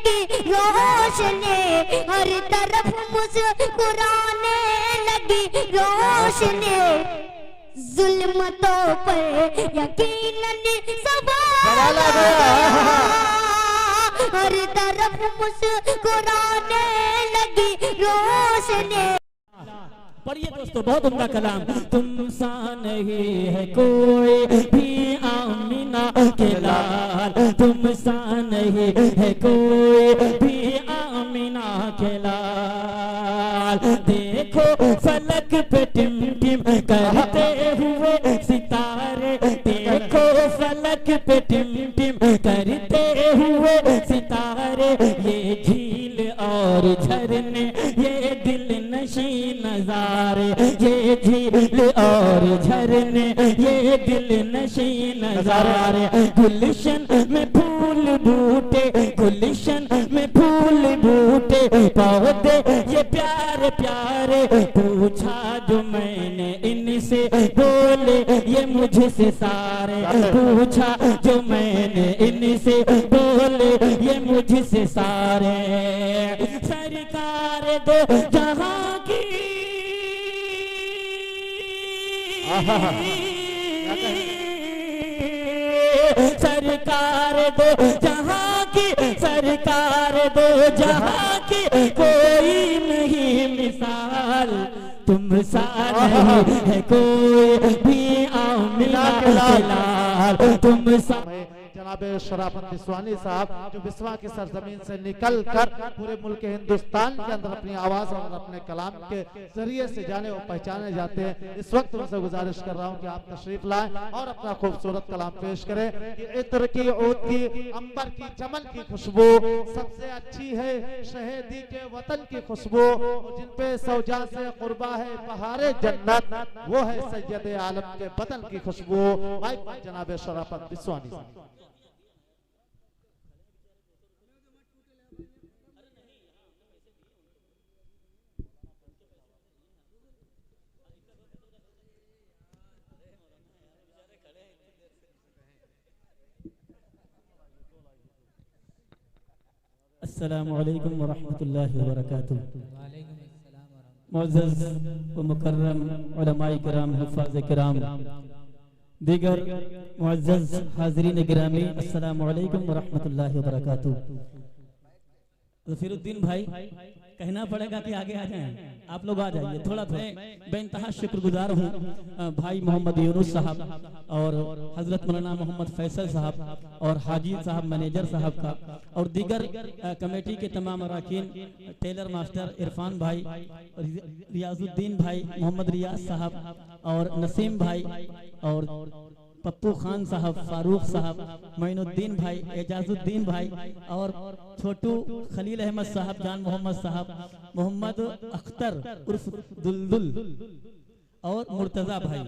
लगी रोशनी, हर तरफ मुस्कुराने लगी रोशनी, जुल्मतों पर यकीनन सवाल आ गया, हर तरफ मुस्कुराने लगी रोशनी। पढ़िए दोस्तों, बहुत उम्दा कलाम। तुम सा नहीं है कोई भी आमिना के लाल, तुम सा नहीं है कोई भी आमिना के लाल। देखो फलक पे टिम टिम करते हुए सितारे, देखो फलक पे टिम टिम करते हुए सितारे, ये झील और झरने ये दिल नशी नजारे, ये झील और झरने ये दिल नशी नजारे। गुलशन में फूल बूटे, गुलशन में फूल बूटे पौधे ये प्यारे प्यारे, पूछा जो मैंने इनसे बोले ये मुझसे सारे, पूछा जो मैंने इनसे बोले ये मुझसे सारे। सरकार दो जहां की, सरकार दो जहां की, सरकार दो जहां की, कोई नहीं मिसाल, तुम सा नहीं है कोई भी आमिना के लाल, तुम सा। जनाब शराफत बिस्वानी साहब जो बिस्वा की सरजमीन से निकल कर पूरे मुल्क हिंदुस्तान के अंदर अपनी आवाज और अपने कलाम के जरिए से जाने और पहचाने जाते हैं, इस वक्त उनसे गुजारिश कर रहा हूं कि आप तशरीफ लाएं और अपना खूबसूरत कलाम पेश करें। कि इत्र की, ऊद की, अंबर की, चमन की खुशबू सबसे अच्छी है शहीदी के वतन की खुशबू, जिन पे सौजा से कुर्बा है बहारे जन्नत, वो है सैयद आलम के बदन की खुशबू। जनाब शराफत बिस्वानी साहब। अस्सलामु अलैकुम व रहमतुल्लाहि व बरकातुहू। मुअज़्ज़ज़ व मुकर्रम उलमाए किराम, हुफ़ाज़ किराम, दीगर मुअज़्ज़ज़ हाज़रीन गिरामी, अस्सलामु अलैकुम व रहमतुल्लाहि व बरकातुहू। ज़फ़ीरुद्दीन भाई कहना पड़ेगा कि आगे आ जाएं, आप लोग आ जाइए थोड़ा थोड़ा। बेइंतहा शुक्रगुजार हूँ भाई मोहम्मद यूनुस साहब और हजरत मौलाना मोहम्मद फैसल साहब और हाजी साहब मैनेजर साहब का, और दीगर कमेटी के तमाम अरकान, टेलर मास्टर इरफान भाई, रियाजुद्दीन भाई, मोहम्मद रियाज साहब और नसीम भाई और पप्पू खान साहब, फारूक साहब, मोइनुद्दीन भाई, एजाजुद्दीन भाई और छोटू खलील अहमद साहब, जान मोहम्मद साहब, मोहम्मद अख्तर उर्फ दुलदुल और मुर्तजा भाई,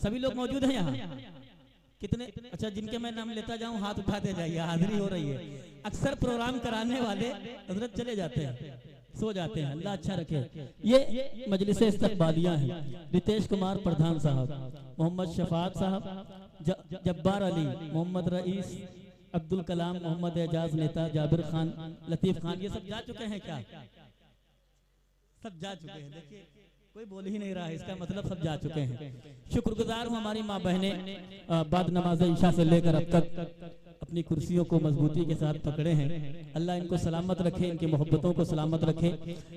सभी लोग मौजूद हैं यहाँ। कितने अच्छा, जिनके मैं नाम लेता जाऊं हाथ उठाते जाइए, हाजिरी हो रही है। अक्सर प्रोग्राम कराने वाले हजरत चले जाते हैं, सो जाते हैं, अल्लाह अच्छा रखे। ये मजलिस इस्तक़बालिया हैं। रितेश कुमार प्रधान साहब, मोहम्मद शफात साहब, जब्बार अली, मोहम्मद रईस, अब्दुल कलाम, मोहम्मद एजाज नेता, जाबिर खान, लतीफ खान, ये सब जा चुके हैं क्या? सब जा चुके हैं। देखिए कोई बोल ही नहीं रहा है, इसका मतलब सब जा चुके हैं। शुक्रगुजार हूँ हमारी माँ बहनें बाद नमाज ईशा से लेकर अब तक अपनी कुर्सियों को मजबूती के साथ पकड़े हैं। अल्लाह इनको सलामत रखे, इनकी मोहब्बतों को सलामत रखे।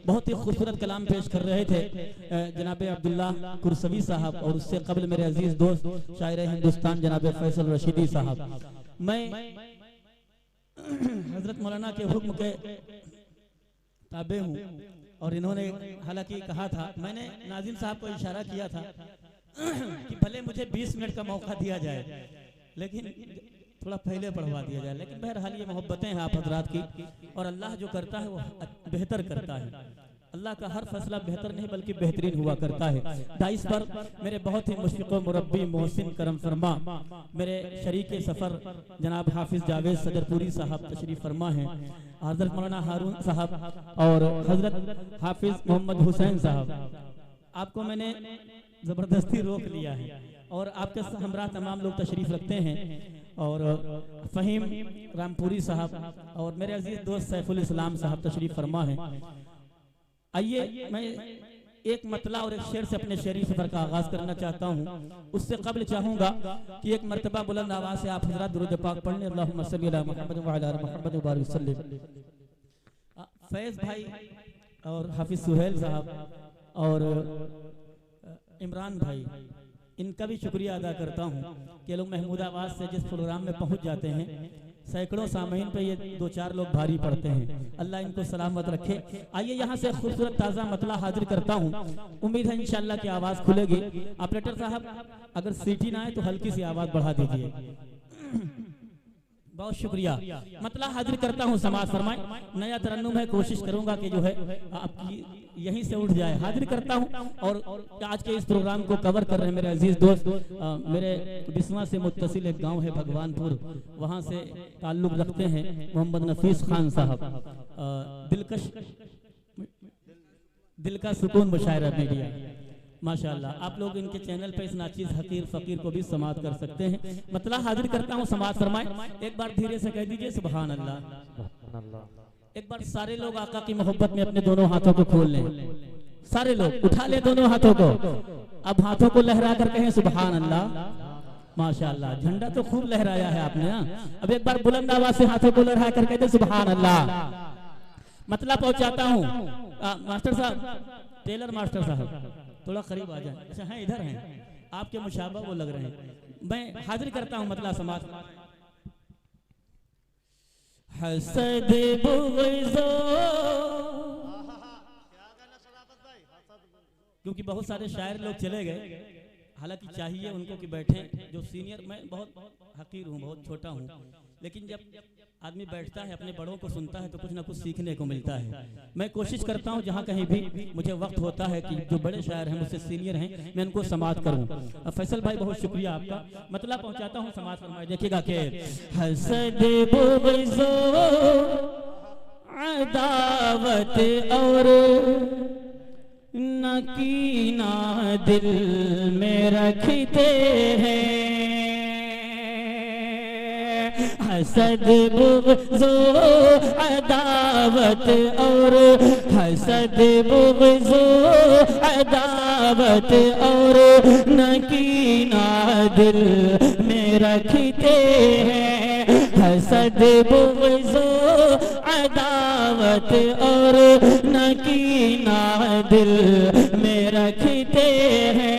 बहुत ही खूबसूरत कलाम पेश कर रहे थे जनाब अब्दुल्ला कुरसवी साहब और उससे कबल मेरे अजीज दोस्त शायर हिंदुस्तान जनाब फैसल रशीदी साहब। मैं हजरत मौलाना के हुक्म के ताबे हूँ और इन्होंने हालांकि कहा था, मैंने नाजिम साहब को इशारा किया था कि भले मुझे 20 मिनट का मौका दिया जाए, लेकिन थोड़ा पहले पढ़वा दिया जाए। लेकिन बहरहाल ये मोहब्बतें हैं आप हजरात की, और अल्लाह जो करता है वो बेहतर करता है। अल्लाह का हर फैसला बेहतर नहीं बल्कि बेहतरीन हुआ करता है। 22 पर मेरे बहुत ही मुशफ़िक़ मुरब्बी मोहसिन करम फरमा मेरे शरीक सफ़र जनाब हाफिज जावेद सदरपुरी साहब तशरीफ फरमा हैं, हजरत मौलाना हारून साहब और हजरत हाफिज मोहम्मद हुसैन साहब। आपको मैंने जबरदस्ती रोक लिया है और आपके हमरा तमाम लोग तशरीफ रखते हैं और फहीम रामपुरी साहब और मेरे अजीज दोस्त सैफुल इस्लाम साहब तशरीफ फरमा है। आइए मैं एक मतला और एक शेर से अपने शेरी सफर का आगाज करना चाहता हूँ। उससे कबल चाहूंगा कि एक मर्तबा बुलंद आवाज से आप हजरात दुरूद पाक पढ़ने, अल्लाहुम्मा सल्ली अला मुहम्मद व अला मुहम्मद व बारिक वसल्लम। फैज भाई और हाफिज सुहेल साहब और इमरान भाई, इनका भी शुक्रिया अदा करता हूँ कि लोग महमूदाबाद से जिस प्रोग्राम में पहुँच जाते हैं, सैकड़ों सामीन पे ये 2-4 लोग भारी पड़ते हैं। अल्लाह इनको सलामत रखे। आइए यहाँ से खूबसूरत ताज़ा मतला हाजिर करता हूँ। उम्मीद है इंशाल्लाह की आवाज़ खुलेगी। ऑपरेटर साहब अगर सीटी ना आए तो हल्की सी आवाज़ बढ़ा दीजिए। बहुत शुक्रिया। मतला हाजिर करता हूँ, समाज फरमाए। नया तरन्नुम है, कोशिश करूंगा कि जो है आपकी यहीं से उठ जाए। हाजिर करता हूँ और आज के इस प्रोग्राम को कवर कर रहे हैं मेरे अजीज दोस्त, मेरे बिस्वा से मुत्तसिल एक गांव है भगवानपुर, वहां से ताल्लुक रखते हैं मोहम्मद नफीस खान साहब। दिल का सुकून मुशायरा मीडिया, माशाअल्लाह। आप लोग इनके चैनल पे इस नाचीज हकीर फकीर को भी समात कर सकते हैं। मतला हाजिर करता हूँ, समात फरमाए। एक बार धीरे से कह दीजिए सुभान अल्लाह। एक बार सारे लोग आका की मोहब्बत में अपने दोनों हाथों को खोल लें। सारे लोग उठा ले दोनों हाथों को। अब हाथों को लहरा कर कहें सुभान अल्लाह। माशाअल्लाह, झंडा तो खूब लहराया है आपने। अब एक बार बुलंद आवाज से हाथों को लहरा कर कहते सुभान अल्लाह। मतला पहुंचाता हूँ। मास्टर साहब, टेलर मास्टर साहब थोड़ा करीब आ जाए। अच्छा है, इधर हैं, आपके मुशाबा वो लग रहे हैं। मैं हाजिर करता हूँ मतला समाज। हसद बुग़्ज़ो, क्योंकि बहुत सारे शायर लोग चले गए, हालांकि चाहिए उनको कि बैठे। जो सीनियर, मैं बहुत हकीर हूँ, बहुत छोटा हूँ, लेकिन जब आदमी बैठता है अपने बड़ों को सुनता है तो कुछ ना कुछ सीखने को मिलता है। मैं कोशिश करता हूँ जहाँ कहीं भी मुझे वक्त होता है कि जो बड़े शायर हैं, मुझसे सीनियर हैं, मैं उनको समात करूँ। फैसल भाई बहुत शुक्रिया आपका। मतला पहुँचाता हूँ, समात फरमाए। देखिएगा कि हसद बुग़्ज़ो अदावत और नकीना दिल में रखते हैं। हसद बुग़्ज़ो अदावत और हसद बुग़्ज़ो अदावत और नकीना दिल में रखते हैं। हसद बुग़्ज़ो अदावत और नकीना दिल में रखते हैं।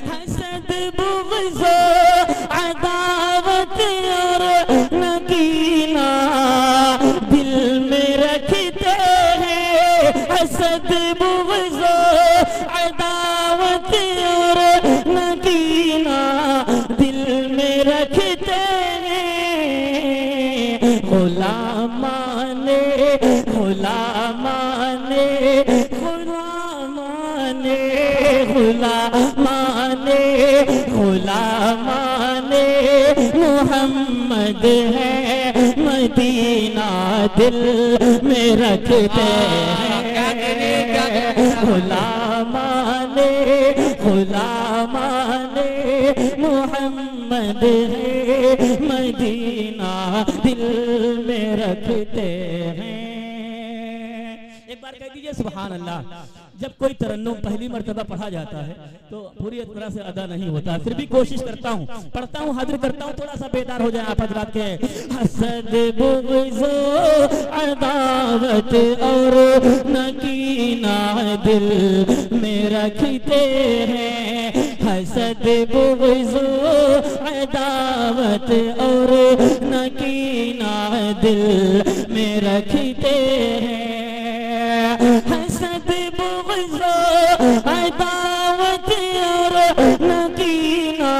हसद बुग़्ज़ो अदावत और नकीना दिल में रखते हैं। हसद बुग़्ज़ो अदावत और नकीना दिल में रखते हैं। गुलामाने गुलामाने गुलामाने गुलामाने गुलामाने मोहम्मद है, मदीना दिल में रखते हैं। गुलामाने गुलामाने मोहम्मद है, मदीना दिल में रखते हैं। एक बार कह दीजिए सुभान अल्लाह। जब कोई तरन्नुम पहली मर्तबा पढ़ा जाता है तो पूरी तरह से अदा नहीं होता, फिर भी कोशिश करता हूँ, पढ़ता हूँ, हाजिर करता हूँ, थोड़ा सा बेदार हो जाए आप हज़रात के। हसद बुग़्ज़ो अदावत और नकीना दिल में रखते हैं। हसद बुग़्ज़ो अदावत और नकीना दिल में रखते हैं। हसद बुग़्ज़ो अदावत और नकीना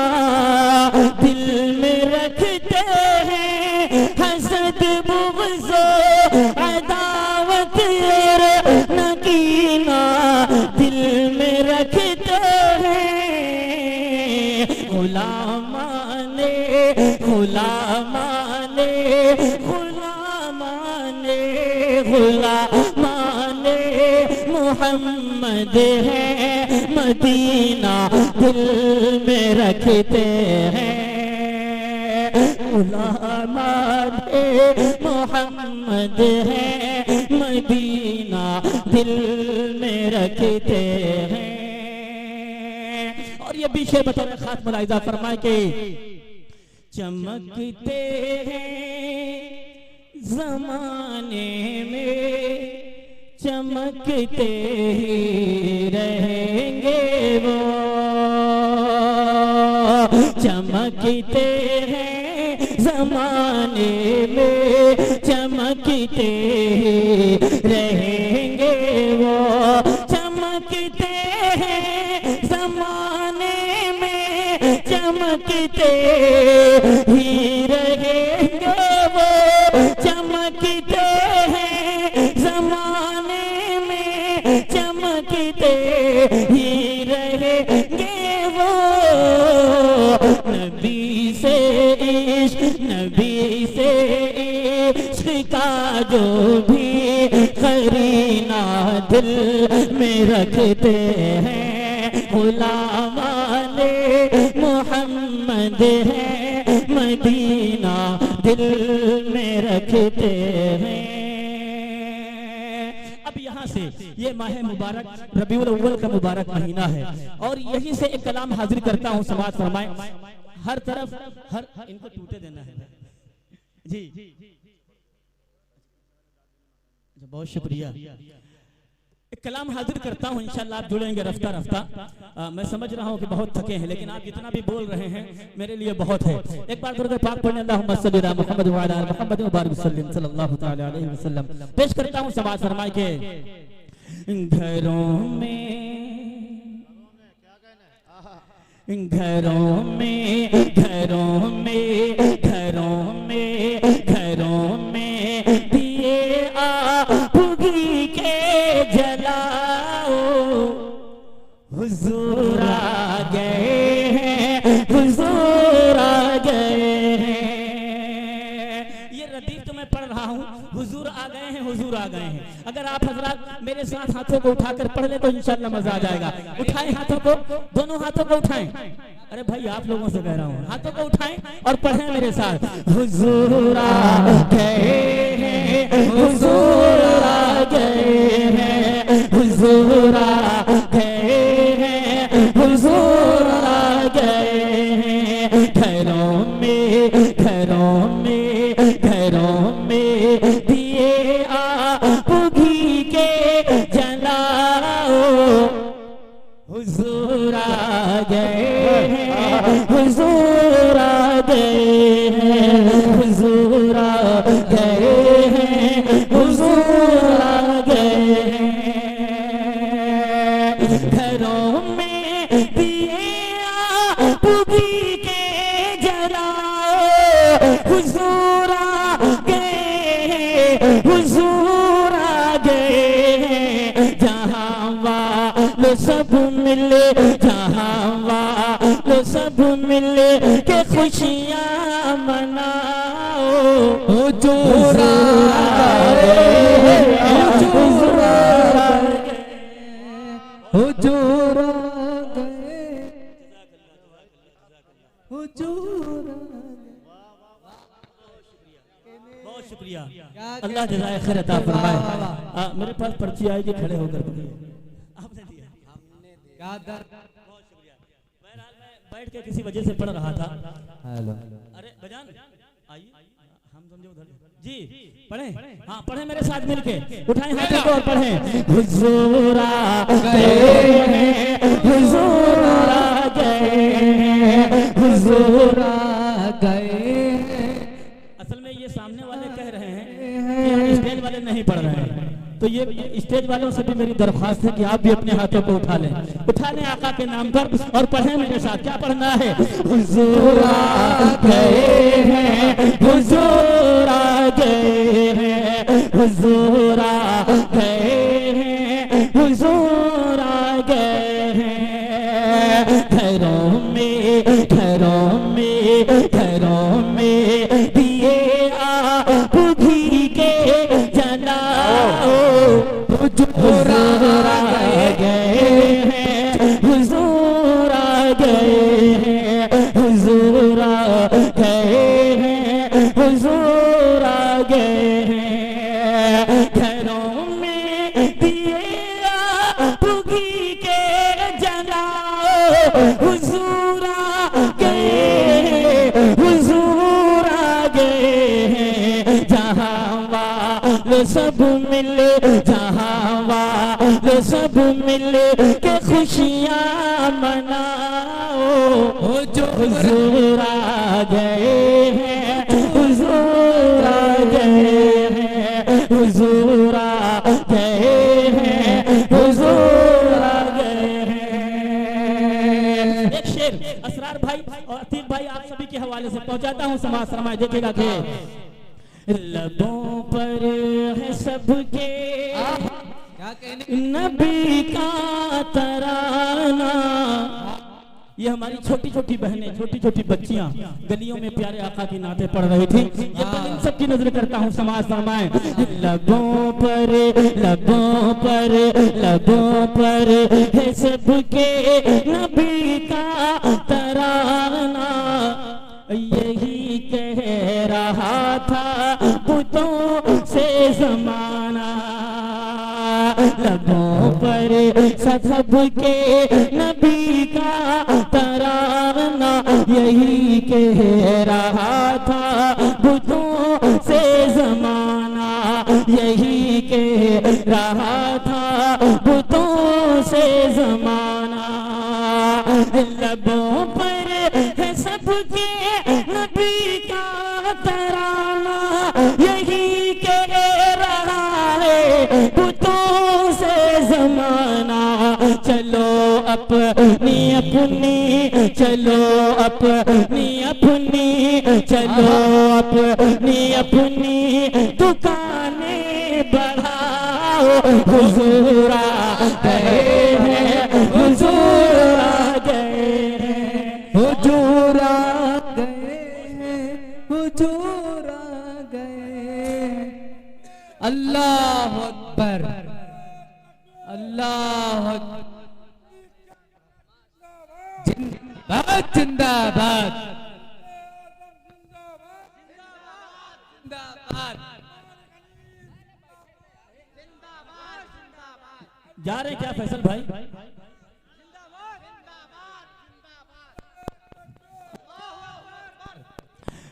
दिल में रखते हैं। हसद बुग़्ज़ो अदावत और नकीना दिल में रखते हैं। गुलामाने गुलामाने गुलामाने गुलामाने मोहम्मद है, मदीना दिल में रखते हैं। गुलामाने मोहम्मद है, मदीना दिल में रखते हैं। और ये भी शेर बतौर खास मुलाहिजा फरमाए के चमकते हैं जमाने में, चमकते ही रहेंगे वो, चमकते हैं जमाने में, चमकते ही रहेंगे वो, चमकते हैं जमाने में, चमकते ही रहेंगे वो, चमकते हैं जमाने में, चमकते ही रहेंगे वो। नबी से इश्क, नबी से इश्क का जो भी करीना दिल में रखते हैं, गुलामाने मोहम्मद है, मदीना दिल में रखते हैं। अब यहाँ से ये माह मुबारक रबीउल अव्वल का मुबारक महीना है और यहीं से एक कलाम हाजिर करता हूँ, समाज फरमाए। हर तरफ हर इनको टूटे देना है जी। बहुत शुक्रिया। एक कलाम हाजिर करता हूँ, इंशाल्लाह आप जुड़ेंगे रफ्ता रफ्ता। मैं समझ रहा हूँ कि बहुत थके हैं, लेकिन आप जितना भी बोल रहे हैं मेरे लिए बहुत है। एक बार दुरूद पाक पढ़ने अल्लाहुम्मा सल्ली अला मुहम्मद व अला मुहम्मद व बारिक सल्लल्लाहु तआला अलैहि वसल्लम। पेश करता हूँ समाज फरमाए के घरों में, घरों में, घरों में, घरों में, घरों में दिए आपुगी के जलाओ, हुजूर आ गए हैं, हुजूर आ गए हैं। ये रदीफ तो मैं पढ़ रहा हूँ, हुजूर आ गए हैं, हुजूर आ गए हैं। अगर आप हजरात मेरे साथ हाथों को उठाकर पढ़ ले तो इंशाल्लाह मजा आ जाएगा। उठाएं हाथों को, दोनों हाथों को उठाएं। अरे भाई आप लोगों से कह रहा हूँ, हाथों को उठाएं और पढ़ें मेरे साथ। हुजूर आ गए हैं, हुजूर आ गए हैं, हुजूर आ गए हैं, हुजूर आ गए हैं। घरों में, घरों में, घरों में दिए आपुगी के जलाओ, हुजूर आ गए हैं, हुजूर आ गए हैं, हुजूर आ गए हैं, हुजूर आ गए हैं। घरों में दिए आपुगी के जलाओ, हुजूर आ गए, हुजूर आ गए हैं। जहाँ वाले सब मिले, जहाँ वाले सब मिले के खुशियाँ मनाओ, हुजूर आ गए, हुजूर आ गए, हुजूर आ गए, हुजूर। बहुत शुक्रिया, अल्लाह जज़ाए खैर अता फरमाए। मेरे पास पर्ची आएगी, खड़े होकर आपने दिया, क्या दर्द। बहुत शुक्रिया। बहरहाल मैं बैठ के किसी वजह से पढ़ रहा था। हेलो, अरे बजान आइए, हम समझे उधर जी, पढ़ें। हाँ पढ़ें मेरे साथ मिलके, उठाएं हाथों को और पढ़ें। हुजूर आ गए हैं, हुजूर आ गए हैं, हुजूर आ गए हैं। असल में ये सामने वाले कह रहे हैं कि हम स्टेज वाले नहीं पढ़ रहे हैं, तो ये स्टेज वालों से भी मेरी दरख्वास्त है कि आप भी अपने हाथों को उठा लें, उठा लें आका के नाम पर और पढ़ें मेरे साथ। क्या पढ़ना है? हुजूर आ गए हैं, हुजूर आ गए हैं, हुजूर आ गए हैं, हुजूर आ गए हैं। घरों में, घरों में, घरों में दिए आपुगी के जलाओ, हुजूर आ गए हैं, हुजूर आ गए हैं, हुजूर आ गए हैं, जहां वाले सब मिले, जहां वाले सब मिले के खुशियां मनाओ। जो हुजूर आ गए हैं, हुजूर आ गए हैं, हुजूर आ गए हैं, हुजूर आ गए हैं। एक शेर असरार भाई और अतीक भाई आप सभी के हवाले से पहुंचाता हूं, समाज शर्माए देखिएगा कि लबों पर है सबके नबी का तराना। ये हमारी छोटी छोटी बहनें, छोटी छोटी बच्चियां गलियों में प्यारे आका की नाते पढ़ रही थी। ये तो इन सब की नजर करता हूँ, समाज फरमाए। लबों पर, लबों पर, लबों पर है सबके नबी का तराना। यही कह रहा था बुतों से जमाना। लबों पर सजब के नबी का तराना, यही कह रहा था बुतों से जमाना, यही कह रहा था बुतों से जमाना। लबों पर है सबके नबी का तराना, यही कह रहा है बुतों से जमाना। चलो अपनी अपनी, चलो अपनी अपनी, चलो अपनी अपनी दुकानें बढ़ाओ। हुजूर आ गए हैं, हुजूर आ गए हैं, हुजूर आ गए हैं, हुजूर आ गए। अल्लाह अकबर, अल्लाह अकबर। जिंदाबाद जिंदाबाद जिंदाबाद। जा रहे क्या फैसल भाई?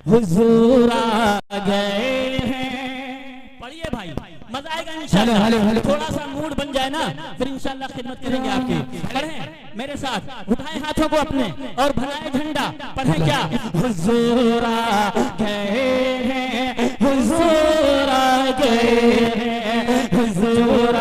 हुजूर आ गए हैं। पढ़िए भाई, मजा आएगा इंशाल्लाह। थोड़ा सा मूड बन जाए ना, फिर इंशाल्लाह खिदमत करेंगे आपकी। पढ़ें मेरे साथ, उठाएं हाथों को अपने और बनाए झंडा। पढ़ें क्या? हुजूर आ गए हैं, हुजूर आ गए हैं, हुजूर आ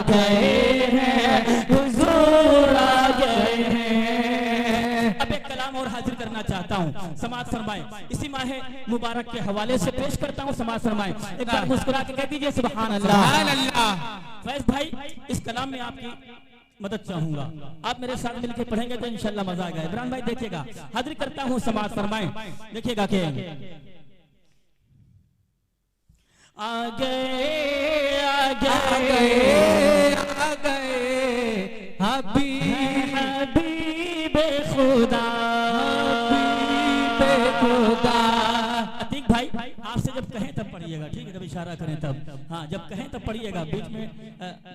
गए हैं, हुजूर आ गए हैं। अब एक कलाम और हाजिर करना चाहता हूँ, समाज फरमाए। इसी माह मुबारक के हवाले से पेश करता हूँ, समाज फरमाए। एक बार मुस्कुरा के कह दीजिए सुभान अल्लाह। सुभान अल्लाह। फैज भाई, इस कलाम में आपकी मदद चाहूंगा, आप मेरे साथ मिलकर पढ़ेंगे तो इंशाल्लाह मजा आएगा। इमरान भाई देखिएगा, हाजिर करता हूँ, समाज फरमाए। देखिएगा कि आ गए आ गए आ गए हबीब, हबीब खुदा, हबीब खुदा। अतीक भाई आपसे जब कहें तब पढ़िएगा, ठीक है? जब इशारा करें तब, हाँ जब कहें तब पढ़िएगा। बीच में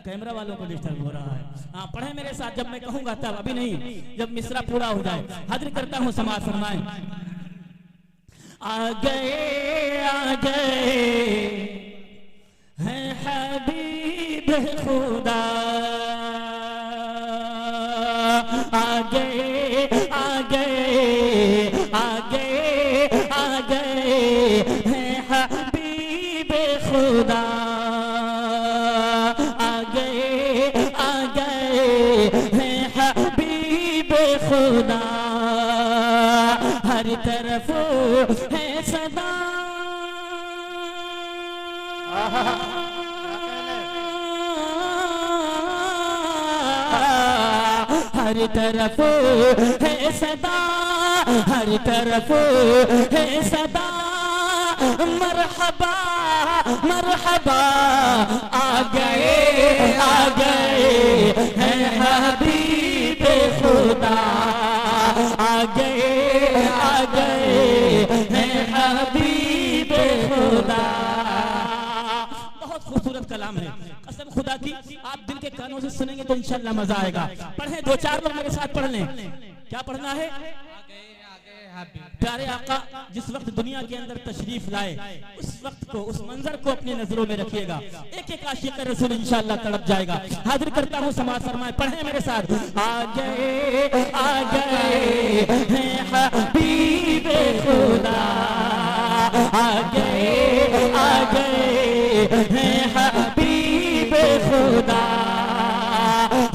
कैमरा वालों को डिस्टर्ब हो रहा है। हाँ पढ़े मेरे साथ, जब मैं कहूंगा तब, अभी नहीं, जब मिसरा पूरा हो जाए। हाजिर करता हूँ, समाज फरमाए। आ गए हैं हबीब खुदा, आ गए आ गए आ गए आ गए हैं हबीब खुदा, आ गए हैं हबीब खुदा। हर तरफ है सदा, हर तरफ है सदा, हर तरफ है सदा। मरहबा मरहबा, आ गए हैं हबीब खुदा, आ गए हैं हबीब खुदा। बहुत खूबसूरत कलाम है, कसम खुदा की आप दिल के कानों से सुनेंगे तो इंशाल्लाह मजा आएगा। पढ़ें, दो चार लोग मेरे साथ पढ़ लें। क्या पढ़ना है? प्यारे आका जिस वक्त दुनिया के अंदर तशरीफ लाए उस वक्त को, उस मंजर को अपनी नजरों में रखिएगा। एक एक आशिक रसूल इंशाअल्लाह तड़प जाएगा। हाजिर करता हूँ समाज फरमाए, पढ़े मेरे साथ। आ गए हैं हबीबे खुदा, आ गए हैं हबीबे खुदा,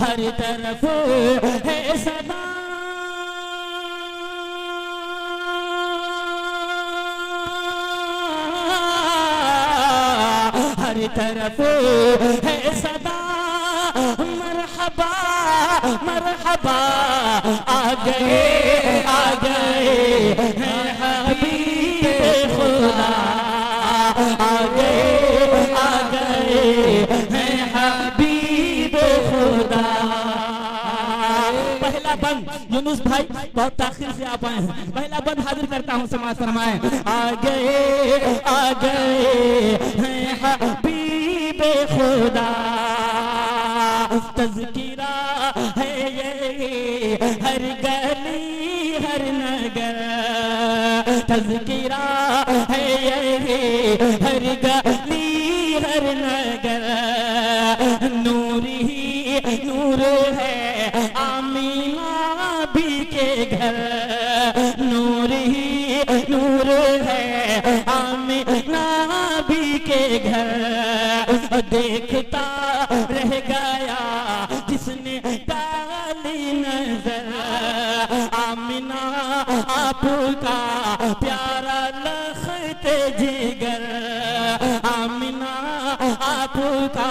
हर तरफ है सदा तरफ है सदा, मरहबा मरहबा, आ गए हैं हबीबे खुदा, आ गए हैं हबीबे खुदा। पहला बंद यूनुस भाई बहुत ताखिर से आप आए हैं, पहला बंद हाजिर करता हूँ समाज फरमाए। आ गए हैं हबीबे खुदा, तज़किरा है ये हर गली हर नगर, तज़किरा है ये हर गली हर नगर, नूर ही नूर है आमीना भी के घर, नूर ही नूर है आमीना भी के घर, देखता रह गया जिसने डाली नजर, आमिना आपका प्यारा लखते जिगर, आमिना आपका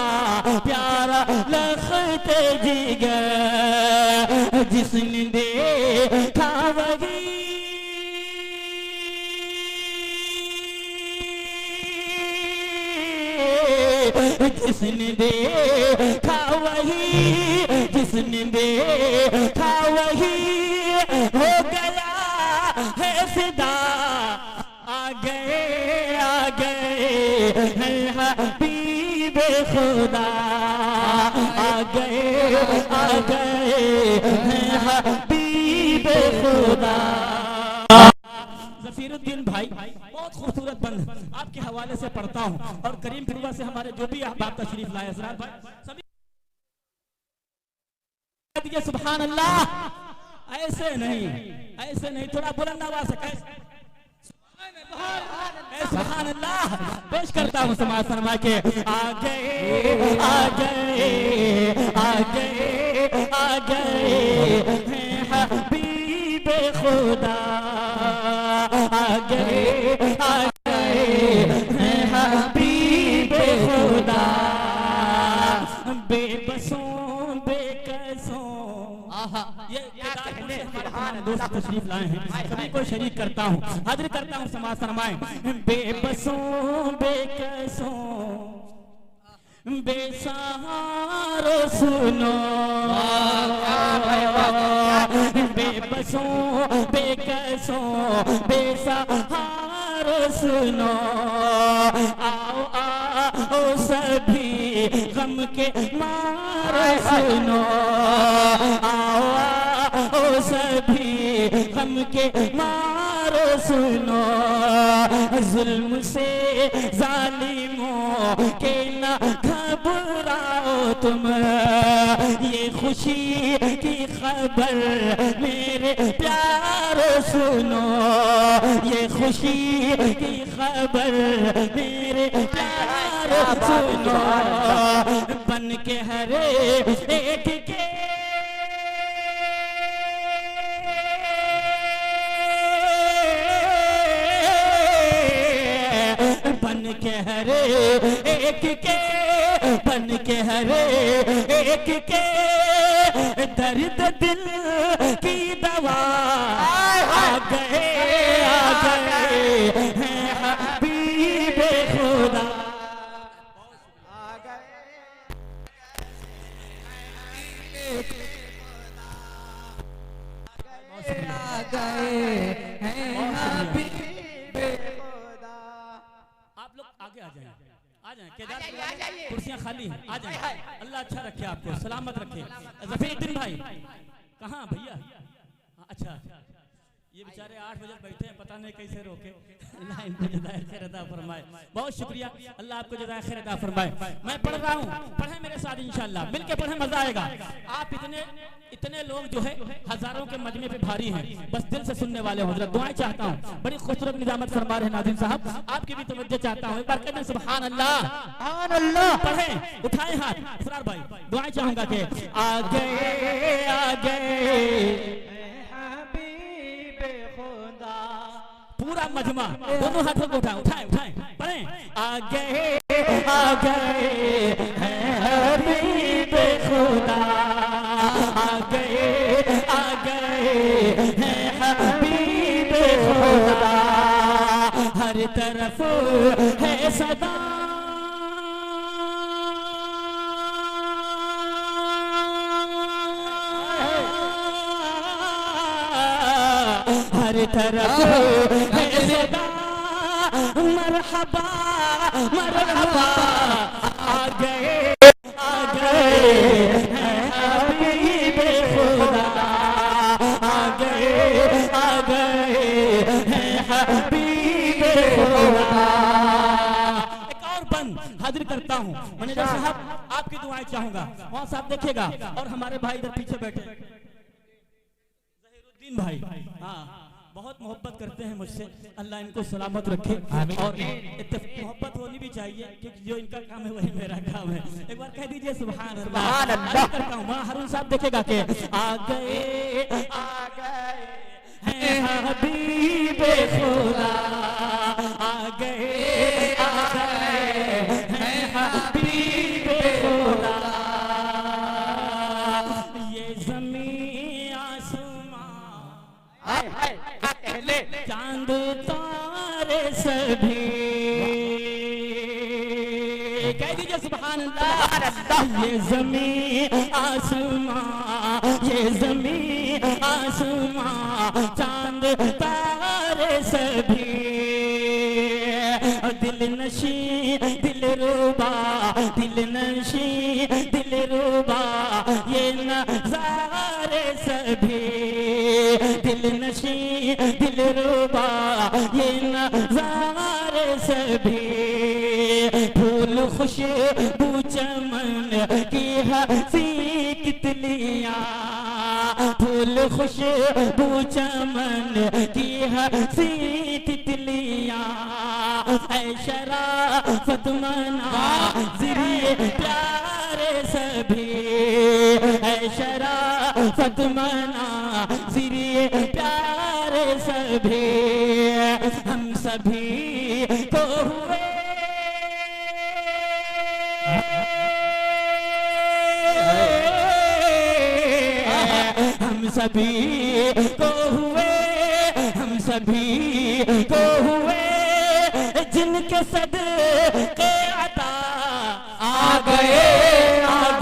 प्यारा लखते जिगर, जिसने देखा वही जिसने देखा वही, जिसने देखा वही हो गया है फिदा, आ गए हैं हबीबे खुदा, आ गए हैं हबीबे खुदा। जफीरुद्दीन भाई बहुत खूबसूरत बंद आपके हवाले से पढ़ता हूँ, और करीम फिरवा से हमारे जो भी अहबाब तशरीफ लाए हज़रात भाई सभी सुभान अल्लाह। ऐसे नहीं थोड़ा बुलंद आवाज से सुभान अल्लाह पेश करता हूँ समाज फरमा के। आ गए हैं हबीबे खुदा, आ गए हैं हबीबे खुदा, बेबसों बेकसों। ये दोस्त तशरीफ लाए हैं, सभी को शरीक करता हूँ, हाजिर करता हूँ समाज फरमाए। बेबसों बेकसों बेसहारो सुनो, बेबसों बेकसों बेसहारो सुनो, आओ सभी गम के मारे सुनो, आओ सभी गम के मारो सुनो, जुल्म से जालिमों के न घबराओ तुम, ये खुशी की खबर मेरे प्यारो सुनो, ये खुशी की खबर मेरे प्यारो सुनो, बन के हर एक के बन के हर एक के दर्द दिल की दवा, आ गए हैं हबीबे खुदा, आ गए हैं हबीबे खुदा। आप लोग आगे आ जाएं, केदार कुर्सियां खाली हैं, आ जाएं। अल्लाह अच्छा रखे आपको, सलामत रखे। जफीरुद्दीन भाई कहाँ भैया? अच्छा ये बेचारे 8 बजे बैठे हैं, पता नहीं कैसे रोके। अल्लाह इनको जज़ाए खैर अता फरमाए। बहुत शुक्रिया, अल्लाह आपको जज़ाए खैर अता फरमाए। मैं पढ़ रहा हूँ, पढ़ें मेरे साथ इंशाअल्लाह, मिलके पढ़ें, मजा आएगा। आप इतने लोग जो है हजारों के मजमे पे भारी हैं, बस दिल से सुनने वाले हो। हज़रत दुआएं चाहता हूँ, बड़ी खूबसूरत निजामत फरमा रहे नाज़िम साहब, आपकी भी तवज्जो चाहता हूँ। एक बार कहते हैं सुभान अल्लाह, सुभान अल्लाह। पढ़ें, उठाएं हाथ। इफरार भाई दुआएं चाहूंगा कि आ गए पूरा मजमा, दोनों हाथों को उठाएं, पढ़ें। आ गए हैं हबीब खुदा, आ गए हैं हबीब खुदा, हर तरफ है सदा हर तरफ है सदा, मरहबा मरहबा, आ गए हैं हबीब खुदा, आ गए हैं हबीब खुदा। एक और बंद हाजिर करता हूँ, मैनेजर साहब आपकी दुआएं चाहूंगा, वहाँ साहब देखेगा, और हमारे भाई इधर पीछे बैठे जहीरुद्दीन भाई, हाँ बहुत मोहब्बत करते हैं मुझसे, अल्लाह इनको सलामत रखे। और मोहब्बत होनी भी चाहिए, क्योंकि जो इनका काम है वही मेरा काम है। एक बार कह दीजिए सुभान अल्लाह। करता हूँ, वहाँ हारून साहब देखेगा कि आ गए हैं हबीब खुदा, आ गए हैं हबीब खुदा, ये जमीन आसमां चांद तारे सभी, कह दीजिए सुभान अल्लाह। ये जमीन आसमां, ये जमीन आसमां चांद तारे सभी, दिल नशी दिल रुबा, दिल नशी दिल रुबा, ये नज़ारे सभी, दिल नशी दिल रुबा, ये नज़ारे सभी, फूल खुशबू चमन की हंसी तितलियां, फूल खुशबू चमन की हंसी तितलियां, ऐ शराफत मनाज़िर प्यारे सभी, ऐ शराफत मनाज़िर प्यारे सभी, हम सभी को हुए हम सभी को हुए, हम सभी को हुए, जिनके सदके अता आ गए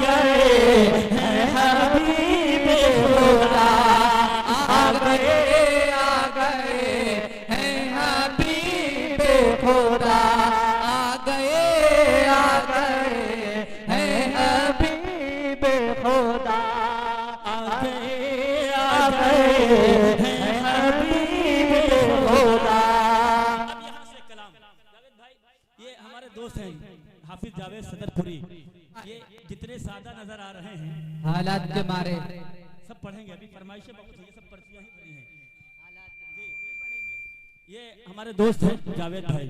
हैं हबीब खुदा, आ गए हैं हबीब खुदा, आ गए हैं हबीब खुदा, आ गए हैं हबीब खुदा। अब यहाँ से कलाम जावेद भाई, ये हमारे दोस्त हैं हाफिज जावेद सदरपुरी, ये जितने सादा नजर आ रहे हैं हालात के मारे सब पढ़ेंगे, अभी फरमाइशें बहुत है, ये सब पर्चियां ही भरी हैं। ये हमारे दोस्त हैं जावेद भाई,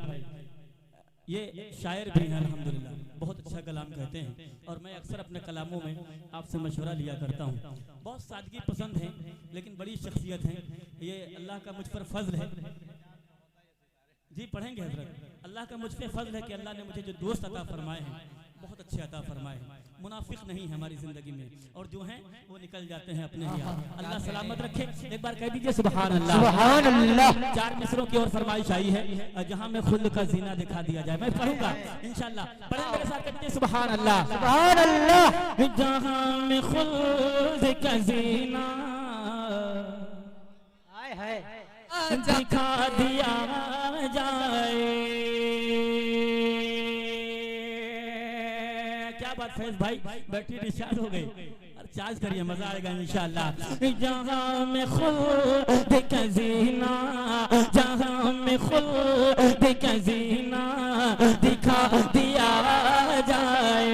ये शायर भी हैं अल्हम्दुलिल्लाह, बहुत अच्छा कलाम कहते हैं, और मैं अक्सर अपने कलामों में आपसे मशवरा लिया करता हूँ। बहुत सादगी पसंद है, लेकिन बड़ी शख्सियत है, ये अल्लाह का मुझ पर फजल है। जी पढ़ेंगे हजरत, अल्लाह का मुझ पे फजल है कि अल्लाह ने मुझे जो दोस्त अता फरमाए हैं बहुत अच्छे अता फरमाए हैं, मुनाफिक नहीं है हमारी जिंदगी में, और जो हैं वो निकल जाते हैं अपने ही आप। अल्लाह सलामत रखे। एक बार कह दीजिए सुभान अल्लाह, सुभान अल्लाह। 4 मिसरों की ओर फरमाइश आई है, जहां में खुद का जीना दिखा दिया जाए। मैं पढ़ूंगा इंशाल्लाह, पढ़ें मेरे साथ, कहते हैं सुभान अल्लाह, सुभान अल्लाह। जहां में खुद का जीना दिखा दिया जाए। क्या बात फैज भाई, बैटरी डिस्चार्ज हो गई, अरे चार्ज करिए, मजा आएगा इंशाअल्लाह। जहाँ में खुद का जीना, जहाँ में खुद का जीना दिखा दिया जाए,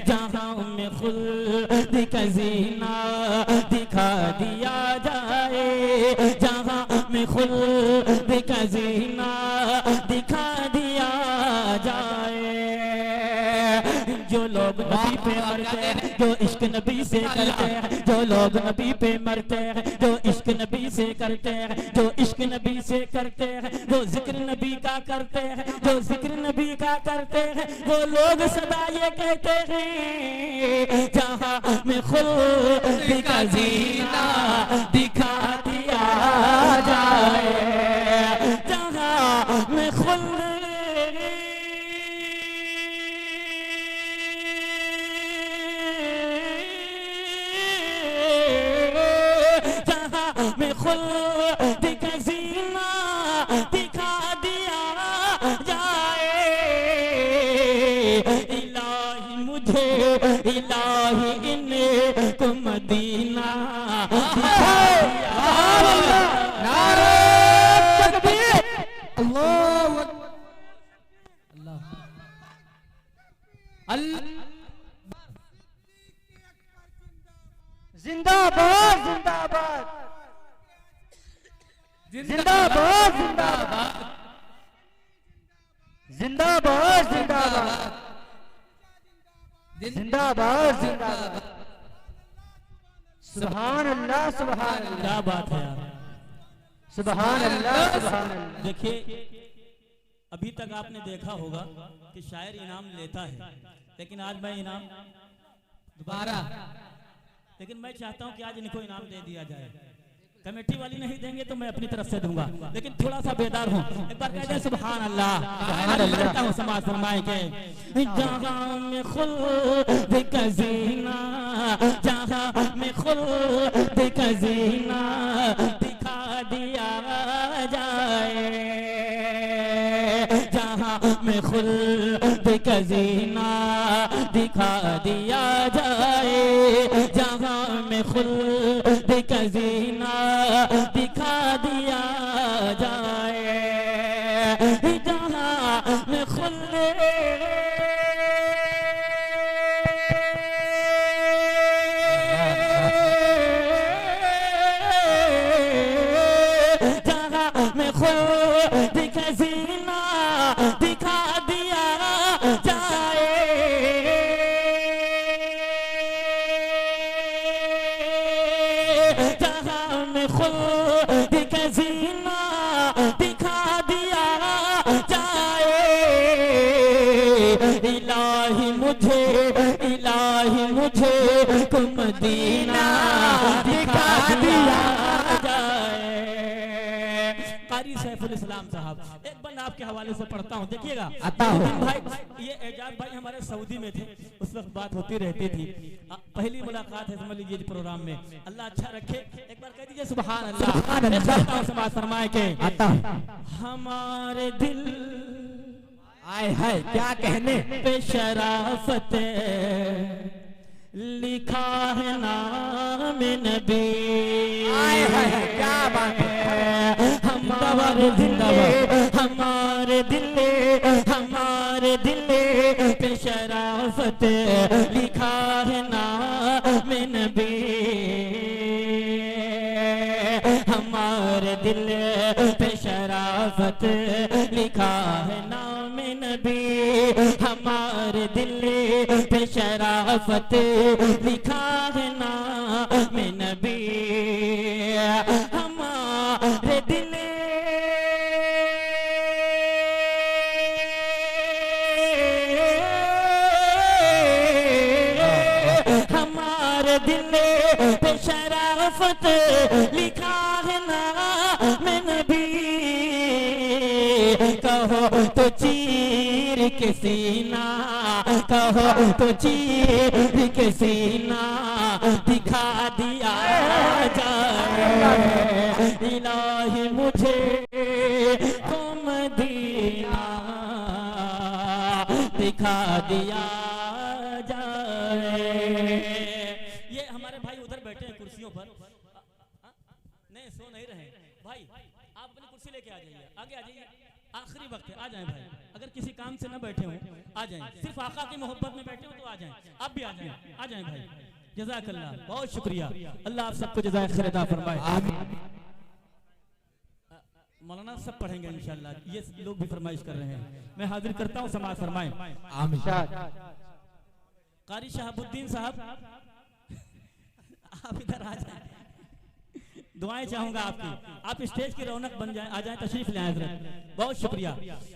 जहाँ में खुद का जीना दिखा दिया जाए, जहाँ में खुद का जीना दिखा दिया जाए। जो लोग नबी पे मरते हैं, जो इश्क नबी से करते हैं, जो लोग नबी पे मरते हैं, जो इश्क नबी से करते हैं, जो इश्क नबी से करते हैं, जो जिक्र नबी का करते हैं, जो जिक्र नबी का करते हैं, वो लोग सदा ये कहते हैं जहाँ में खुद का जीना दिखा दिया जाए, जहाँ में खुद में खुद का जीना दिखा दिया जाए। इलाही मुझे, इलाही इनको मदीना दिखा दिया। नारे तकबीर, अल्लाहु अल्लाह अल्लाह। जिंदाबाद जिंदाबाद जिंदाबाद जिंदाबाद जिंदाबाद जिंदाबाद जिंदाबाद जिंदाबाद। सुभान अल्लाह सुभान अल्लाह। क्या बात है यार, सुभान अल्लाह सुभान अल्लाह। देखिए अभी तक आपने देखा होगा कि शायर इनाम लेता है, लेकिन आज मैं इनाम दोबारा, लेकिन मैं चाहता हूं कि आज इनको इनाम दे दिया जाए। कमेटी वाली नहीं देंगे तो मैं अपनी तरफ से दूंगा, लेकिन थोड़ा सा बेदार हूँ। एक बार कह दे सुभान अल्लाह, सुभान अल्लाह करता हूँ समाज फरमाए के। जहाँ में खुद का जीना, जहाँ में खुद का जीना दिखा दिया जाए, जहाँ में खुद का जीना दिखा दिया जाए, जहाँ में खुद का जीना दिखा दिया जाए, जहाँ में खुद जहाँ में खुद का जीना दिखा दिया जाए, जहाँ में खुद का जीना दिखा दिया जाए। इलाही मुझे, इलाही मुझे को मदीना दिखा दिया जाए। कारी सैफुल इस्लाम साहब, एक बंद आपके हवाले से पढ़ता हूँ, देखिएगा। भाई ये एजाज भाई हमारे सऊदी में थे, उस वक्त बात होती रहती थी। पहली मुलाकात है, समझ लीजिए प्रोग्राम में। अल्लाह अच्छा रखे, एक बार कह दीजिए सुभान अल्लाह। समाज फरमाए के हमारे दिल आए है क्या कहने पे शराफत लिखा है नाम नबी। आए है क्या बात है। हमारे दिल, हमारे दिल, हमारे दिल पे शराफत लिखा है नाम नबी। हमारे दिल पे शराफत लिखा है नाम नबी। हमारे दिल पे शराफत लिखा है नाम नबी। हमारे दिल हमारे दिल पे शराफत लिखा है नाम नबी। कहो तो चीर के सीना, कहो तो चीर के सीना दिखा दिया जाए। इलाही मुझे को मदीना दिखा दिया जाए। ऊपर नहीं सो नहीं रहे भाई, आप अपनी कुर्सी लेके आ जाइए, आगे आ जाइए, आखिरी वक्त है, आ जाएं भाई। अगर किसी काम से न बैठे हो आ जाएं, सिर्फ आका की मोहब्बत में बैठे हो तो आ जाएं, आप भी आ जाएं भाई। जज़ाकल्लाह, बहुत शुक्रिया, अल्लाह आप सबको जज़ाए खैर अता फरमाए। मौलाना सब पढ़ेंगे इंशाल्लाह, ये लोग भी फरमाइश कर रहे हैं, मैं हाजिर करता हूँ, समाज फरमाएं। कारी शहाबुद्दीन साहब आप इधर आ जाएं, दुआएं चाहूंगा आपकी, आप स्टेज की रौनक बन जाए, आ जाए, तशरीफ ले आए हज़रत, बहुत शुक्रिया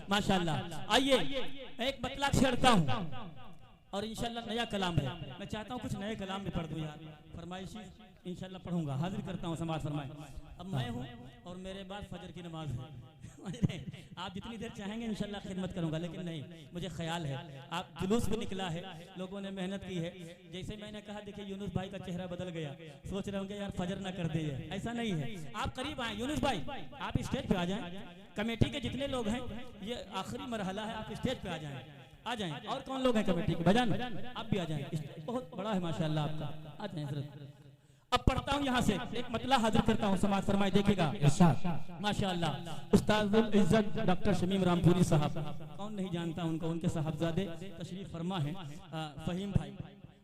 माशाल्लाह। आइए मैं एक मतला छेड़ता हूँ और इंशाल्लाह नया कलाम है, मैं चाहता हूँ कुछ नए कलाम भी पढ़ दूँ यार, फरमाइशी इंशाल्लाह पढ़ूंगा, हाजिर करता हूँ, समाज फरमाए। अब मैं हूँ और मेरे बाद फजर की नमाज है, आप जितनी देर चाहेंगे इंशाल्लाह खिदमत करूंगा, लेकिन नहीं, मुझे ख्याल है आप जुलूस भी निकला है, लोगों ने मेहनत की है, जैसे मैंने कहा देखिए यूनुस भाई का चेहरा बदल गया, सोच रहे होंगे यार फजर ना कर दे, ऐसा नहीं है, आप करीब आए यूनुस भाई, आप स्टेज पे आ जाएं, कमेटी के जितने लोग हैं ये आखिरी मरहला है, आप स्टेज पे आ जाएं, और कौन लोग हैं कमेटी के, भजन आप भी आ जाएं, बहुत बड़ा है माशाल्लाह आपका, आ जाएं हज़रत। अब पढ़ता हूँ यहाँ से एक मतला हाजिर करता हूँ, समाज फरमाए, देखिएगा माशाअल्लाह। उस्तादुल इज्जत डॉक्टर शमीम रामपुरी साहब, कौन नहीं जानता उनको, उनके साहबजादे तशरीफ फरमा है, फहीम भाई,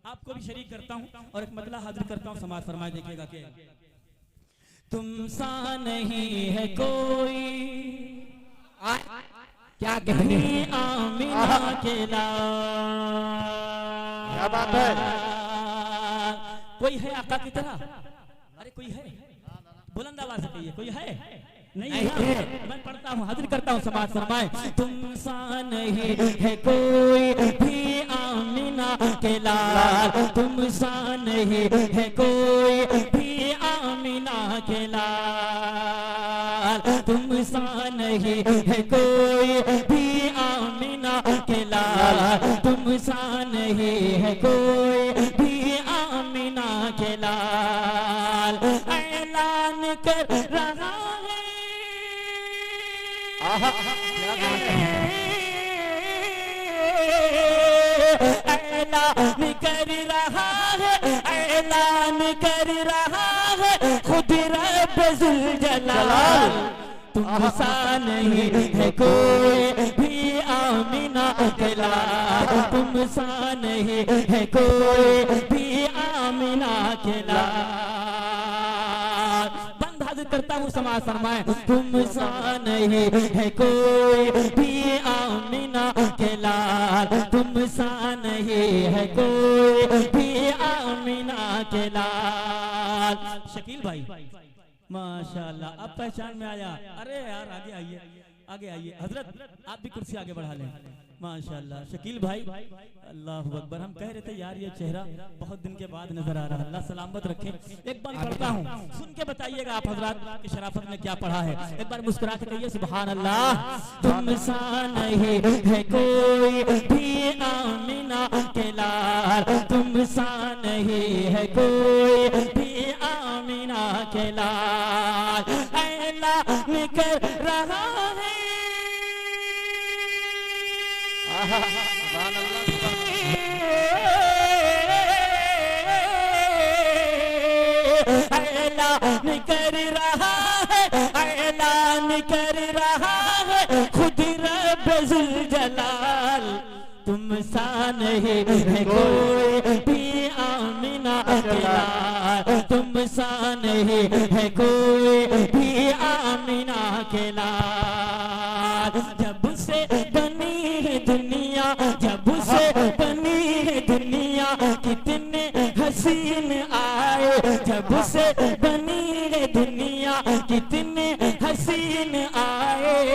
आपको भी शरीक करता हूँ और एक मतला हाजिर करता हूँ, समाज फरमाए, देखिएगा कि तुम सा नहीं है कोई क्या कहने आमिना के क्या बात है, कोई है आका की तरह, अरे कोई है, बुलंद आवाज से कहिए, कोई है नहीं है, मैं पढ़ता हूँ, हाजिर करता हूँ, समाज फरमाए। तुम सा नहीं है कोई भी आमिना के लाल, तुम सा नहीं है कोई भी आमिना के लाल, तुम सा नहीं है कोई भी आमिना के लाल, तुम सा नहीं है कोई भी आमिना के लाल, ऐलान कर रहा है, ऐलान कर रहा है, ऐलान कर रहा है खुद रब ज़ुल जलाल, तुम सा नहीं है कोई भी आमिना के लाल, तुम सा नहीं है कोई भी आमिना के लाल। बंद हाजिर करता हूँ, समाज फरमाए। तुम सा नहीं है कोई भी आमिना के लाल, तुम सा नहीं है कोई भी आमिना के लाल। शकील भाई माशाल्लाह, अब पहचान में आया, अरे यार आगे आइए, आगे आइए हजरत, आप भी कुर्सी आगे बढ़ा लें, माशाल्लाह। शकील भाई अल्लाह अकबर, हम कह रहे थे यार ये चेहरा बहुत दिन के बाद नजर आ रहा है, अल्लाह सलामत रखे। एक बार पढ़ता हूँ, सुन के बताइएगा आप हजरात की शराफत में क्या पढ़ा है, एक बार मुस्कुरा के कहिए सुभान अल्लाह। तुम सा नहीं है कोई भी आमिना के लाल, तुम सा नहीं है कोई भी आमिना के लाल, ऐलान कर रहा है, ऐलान कर रहा है, ऐलान कर रहा है खुद रब ज़ुल जलाल, तुम सा नहीं है कोई भी आमिना के लाल, तुम सा नहीं है कोई भी आमिना के लाल। जब से बनी है दुनिया, जब से बनी है दुनिया कितने हसीन आए, जब से बनी है दुनिया कितने हसीन आए,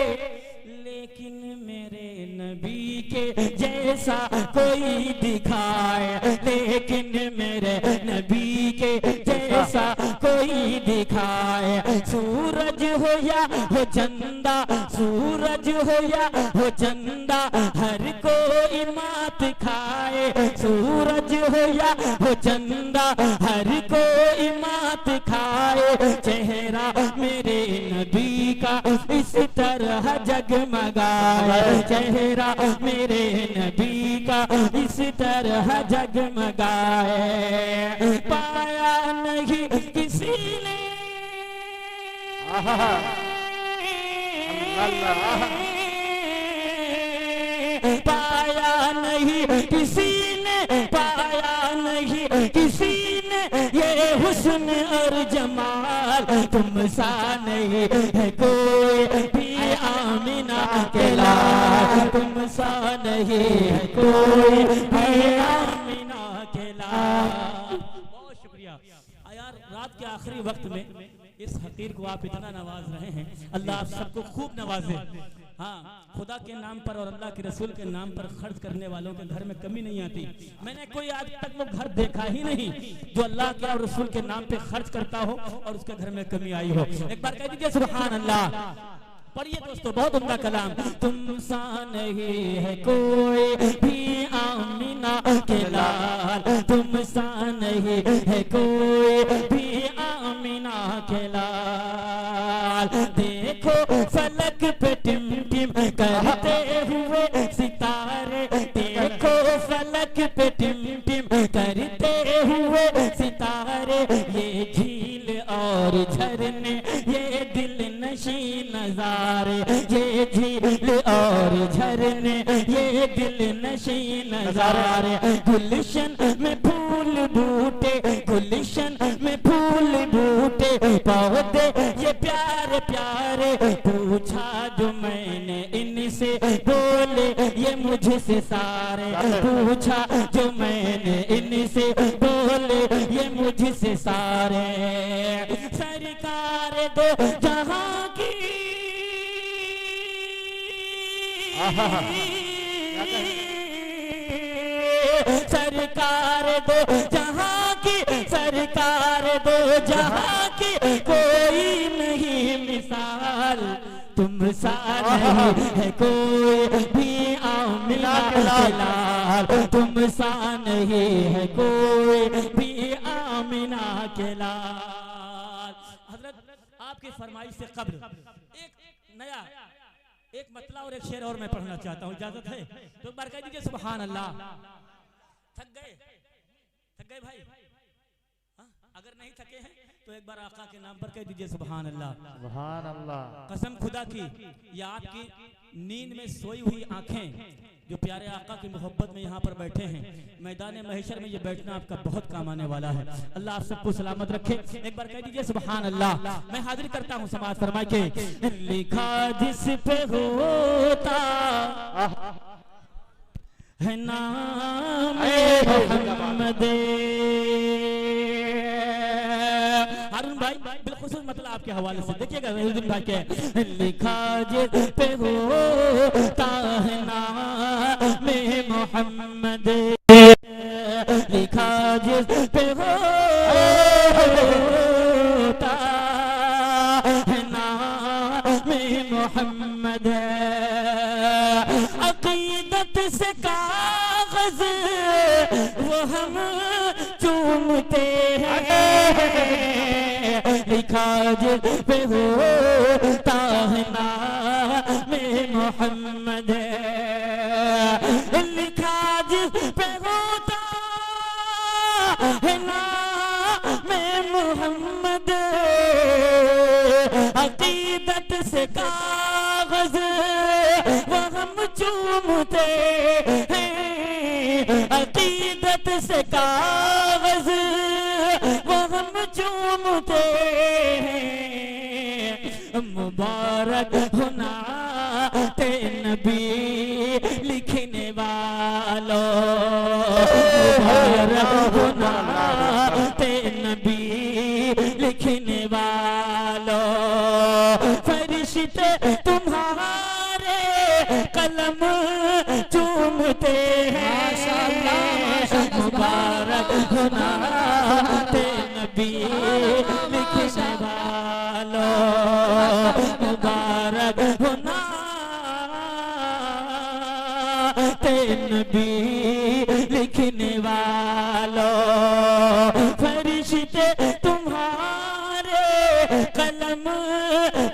लेकिन मेरे नबी के जैसा कोई दिखाए, लेकिन मेरे नबी के जैसा कोई दिखाए, सूरज हो या हो चंदा, सूरज हो या हो चंदा हर कोई मात खाए, सूरज हो या हो चंदा हर कोई मात खाए, चेहरा मेरे नबी का इस तरह जग जगमगाए चेहरा मेरे नबी का इस तरह जगमगाए पाया नहीं किसी ने पाया नहीं किसी ने पाया नहीं किसी ने ये हुस्न और जमाल तुम सा नहीं है कोई भी आमिना के लाल तुम सा नहीं है कोई भी आमिना के लाल। बहुत शुक्रिया यार, रात के आखिरी वक्त में इस हकीर को आप इतना नवाज रहे हैं, अल्लाह आप सबको खूब नवाजे। हाँ, खुदा के नाम पर और अल्लाह के रसूल के नाम पर खर्च करने वालों के घर में कमी नहीं आती। मैंने कोई आज तक वो घर देखा ही नहीं जो अल्लाह के और रसूल के नाम पे खर्च करता हो और उसके घर में कमी आई हो। एक बार कह दीजिए सुभान अल्लाह। पढ़िए दोस्तों, बहुत उम्दा कलाम। तुम सा नहीं है कोई भी आमिना के लाल तुम सा नहीं है कोई भी आमिना के लाल। देखो फलक पे टिम टिम करते हुए सितारे देखो फलक पे टिम टिम करते हुए सितारे ये झील और झरने ये दिल नशी नजारे ये झील और झरने ये दिल नशी नजारे। गुलशन में फूल बूटे गुलशन में फूल बूटे पौधे ये प्यारे प्यारे पूछा जो मैंने इनसे बोले ये मुझसे सारे पूछा जो मैंने इनसे बोले ये मुझसे सारे। सरकार दो जहां की सरकार दो जहां की सरकार दो जहां की कोई नहीं मिसाल तुम सा नहीं है कोई भी आमिना के लाल तुम सा नहीं है कोई भी आमिना के लाल। हजरत आपकी फरमाइश से कब्ल एक नया एक मतला और एक शेर और मैं पढ़ना चाहता हूँ, इजाजत है तो एक बार कह दीजिए सुभान अल्लाह। थक गए भाई? हाँ? अगर नहीं थके हैं तो एक बार आका के नाम पर कह दीजिए सुभान अल्लाह। सुभान अल्लाह। कसम खुदा की ये आपकी नींद में सोई हुई आंखें जो प्यारे आका की मोहब्बत में यहाँ पर बैठे हैं, मैदान महशर में ये बैठना आपका बहुत काम आने वाला है। अल्लाह आप सबको सलामत रखे। एक बार कह दीजिए सुभान अल्लाह। मैं हाजिर करता हूँ समाज फरमा के लिखा जिस पे होता है नाम मोहम्मद। हारून भाई बिलखुसूस मतलब आपके हवाले से देखिएगा रहीजुद्दीन भाई के लिखा जिस पे होता है नाम मोहम्मद लिखा जिस पे होता है नाम मोहम्मद। अकीदत से कागज वो हम चूमते हैं लिखा जिस पे होता है नाम मोहम्मद लिखा जिस पे होता है नाम मोहम्मद। अकीदत से कागज वो हम चूमते हैं अकीदत से कागज वो हम चूमते हैं। मुबारक होना ते नबी लिखने वालों मुबारक होना ते नबी लिखने वालों। फरिश्ते तुम्हारे कलम चूमते हैं मुबारक होना ते नबी लिखने वालों मुबारक होना ते नबी लिखने वालों। फरिश्ते तुम्हारे कलम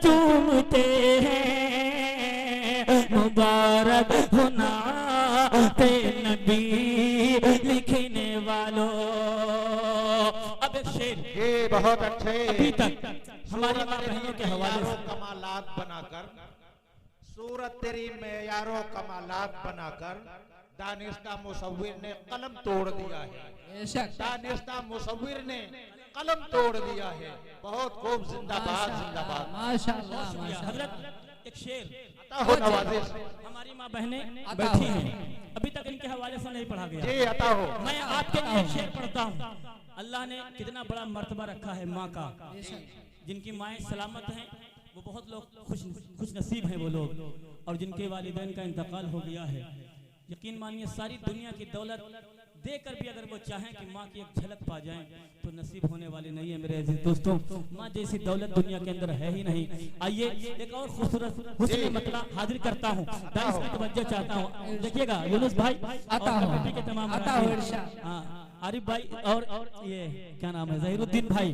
चूमते हैं नबी लिखने वालों। अब एक शेर ये बहुत अच्छे अभी तक हमारी माँ बहनों के हवाले से कमालात बनाकर, सूरत तेरी मेयारों कमालात बनाकर दानिस्ता मुसव्विर ने कलम तोड़ दिया है। दानिस्ता मुसव्विर ने कलम तोड़ दिया है। बहुत खूब, जिंदाबाद जिंदाबाद। माशाअल्लाह शुक्रिया माशाअल्लाह। हजरत। एक शेर अता हो नवाजिश। हमारी माँ बहनें बैठी हैं, अभी तक इनके हवाले से नहीं पढ़ा गया। जी अता हो। मैं आपके लिए एक शेर पढ़ता हूँ। अल्लाह ने कितना बड़ा मर्तबा रखा है माँ का। जिनकी माएँ सलामत हैं वो बहुत लोग खुश नसीब हैं वो लोग, और जिनके वालिदैन का इंतकाल हो गया है, यकीन मानिए सारी दुनिया की दौलत देकर भी अगर वो चाहें कि माँ की एक झलक पा जाएं तो नसीब होने वाली नहीं है मेरे अजीज दोस्तों। माँ जैसी दौलत दुनिया के अंदर है ही नहीं। आइए एक और खूबसूरत हुस्न मतला हाजिर करता हूँ, दानिश की तवज्जो चाहता हूँ। देखिएगा यूनुस भाई और कमेटी के तमाम आरिफ भाई और ये क्या नाम है, जहीरुद्दीन भाई,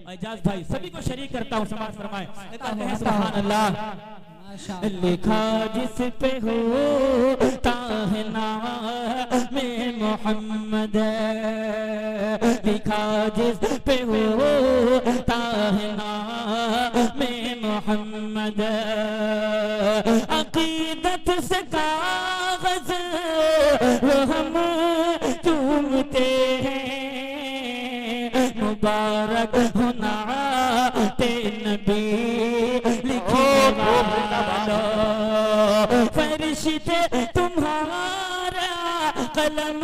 एजाज भाई, सभी को शरीक करता हूँ। समाज फरमाए सुभान अल्लाह। लिखा जिस पे होता है नाम मोहम्मद, लिखा जिस पे होता है नाम मोहम्मद, अकीदत से कागज वो हम चूमते हैं, मुबारक होना ते नबी लिखे वालों, फरिश्ते तुम्हारा कलम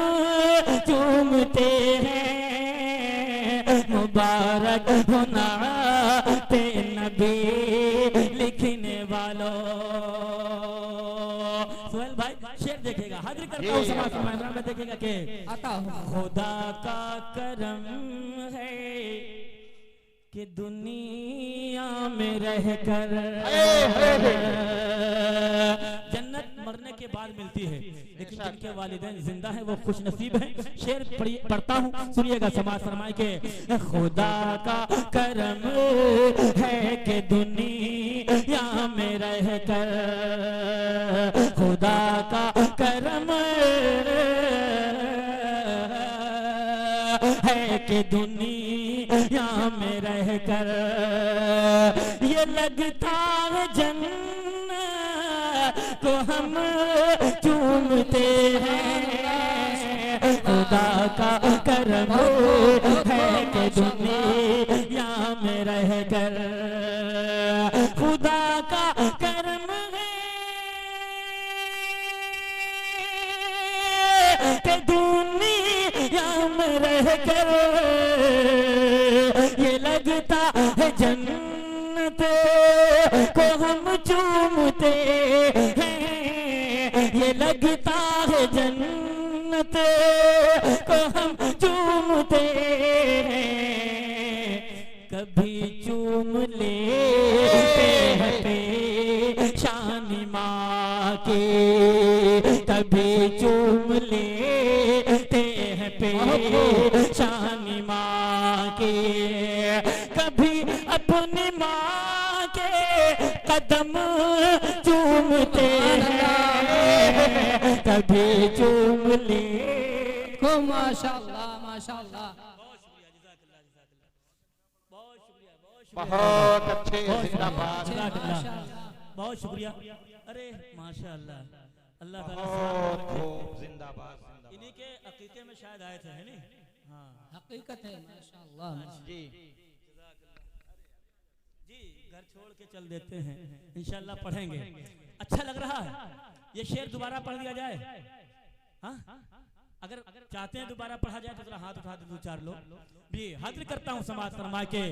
चूमते हैं, मुबारक होना ते नबी लिखने वालों। सुहेल भाई शेर देखेगा, हाजिर करता हूँ समाज के मैदान में, देखेगा कि खुदा का करम है कि दुनिया में रहकर जन्नत मरने के बाद मिलती है, लेकिन जिनके वालिदैन जिंदा हैं वो खुश नसीब हैं। शेर पढ़ता हूँ, सुनिएगा समाज फरमाए के खुदा का करम है कि दुनिया में रहकर, खुदा का करम है कि दुनिया में रहकर ये लगता है जन्नत को हम चूमते हैं, खुदा का करम है कि दुनिया में रहकर, खुदा का करम है कि दुनिया में रहकर ये लगता है जन्नत को हम चूमते हैं, ये लगता है जन्नत को हम चूमते हैं, कभी चूम लेते हैं शानी माँ के, कभी चूम लेते हैं पे शानी माँ के, कभी अपनी माँ के कदम चूमते हैं, कभी चूम ले को माशाअल्लाह माशाअल्लाह। बहुत अच्छे, जिंदाबाद। बहुत शुक्रिया। अरे माशाअल्लाह, अल्लाह ताला बहुत खूब, जिंदाबाद। इन्हीं के अकीके में शायद आए थे, है नहीं? हाँ हकीकत है माशाअल्लाह। जी जी, घर छोड़ के चल देते हैं, इंशाल्लाह पढ़ेंगे। अच्छा लग रहा है, ये शेर दोबारा पढ़ दिया जाए? हाँ, अगर चाहते हैं दोबारा पढ़ा जाए तो जरा हाथ उठा दे दो चार लोग। भी हाजिर करता हूँ समाज फरमा के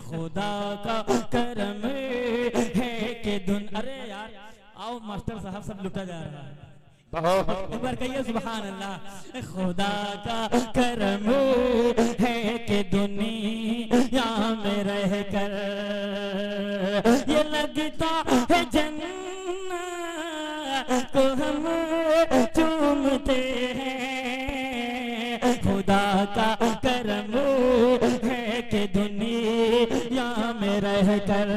खुदा का करम है कि दुन, अरे यार आओ मास्टर साहब, सब लुटा जा रहा है। एक बार कहिए सुभान अल्लाह। खुदा का करम है कि दुनिया में रहकर ये लगता है जन्नत को हम चूमते हैं, खुदा का करम है कि दुनिया में रहकर,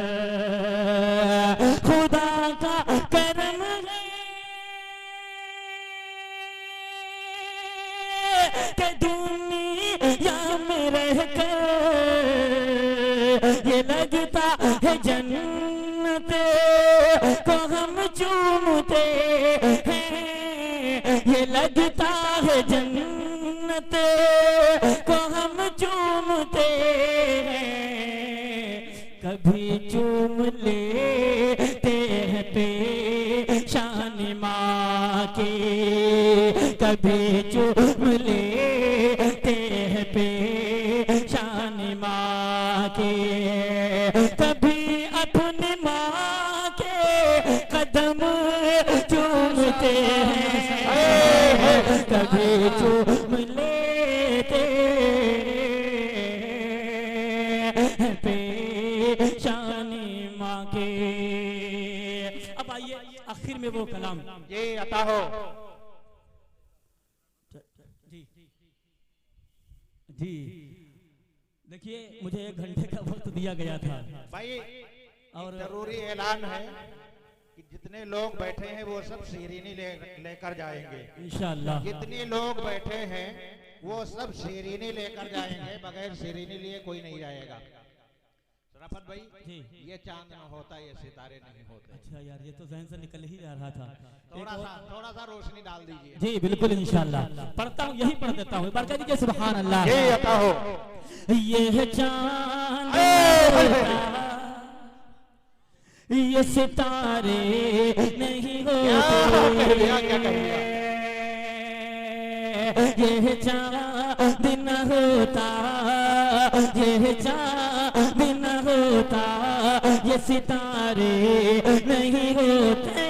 खुदा का करम है कि दुनिया में रहकर ये लगता है जन्नत को हम चूमते हैं, ये लगता है जन्नत को हम चूमते हैं। कभी चूम लेते हैं पेशान माँ की, कभी चूम लेते हैं पेशान माँ की, कभी अपनी माँ के कदम चूमते हैं, कभी चूम लेते हैं पेशानी माँ के। अब आइए आखिर में वो कलाम ये अता हो। जी जी देखिए, मुझे 1 घंटे का वक्त दिया गया था भाई और जरूरी ऐलान है कि जितने लोग बैठे हैं वो सब शीरीनी लेकर जाएंगे इंशाअल्लाह। जितने लोग बैठे हैं वो सब शीरीनी लेकर जाएंगे, बगैर शीरीनी लिए कोई नहीं जाएगा। शराफत भाई जी। ये चांद न होता, ये सितारे नहीं होते। अच्छा यार, ये तो जहन से निकल ही जा रहा था। थोड़ा सा रोशनी डाल दीजिए। जी बिल्कुल इंशाअल्लाह पढ़ता हूँ, यही पढ़ देता हूँ। एक बार कह दीजिए सुभान अल्लाह। ये अता हो। ये चांद ये सितारे नहीं होते, क्या कह दिया? ये चांद न होता, ये चांद न होता, ये सितारे नहीं होते,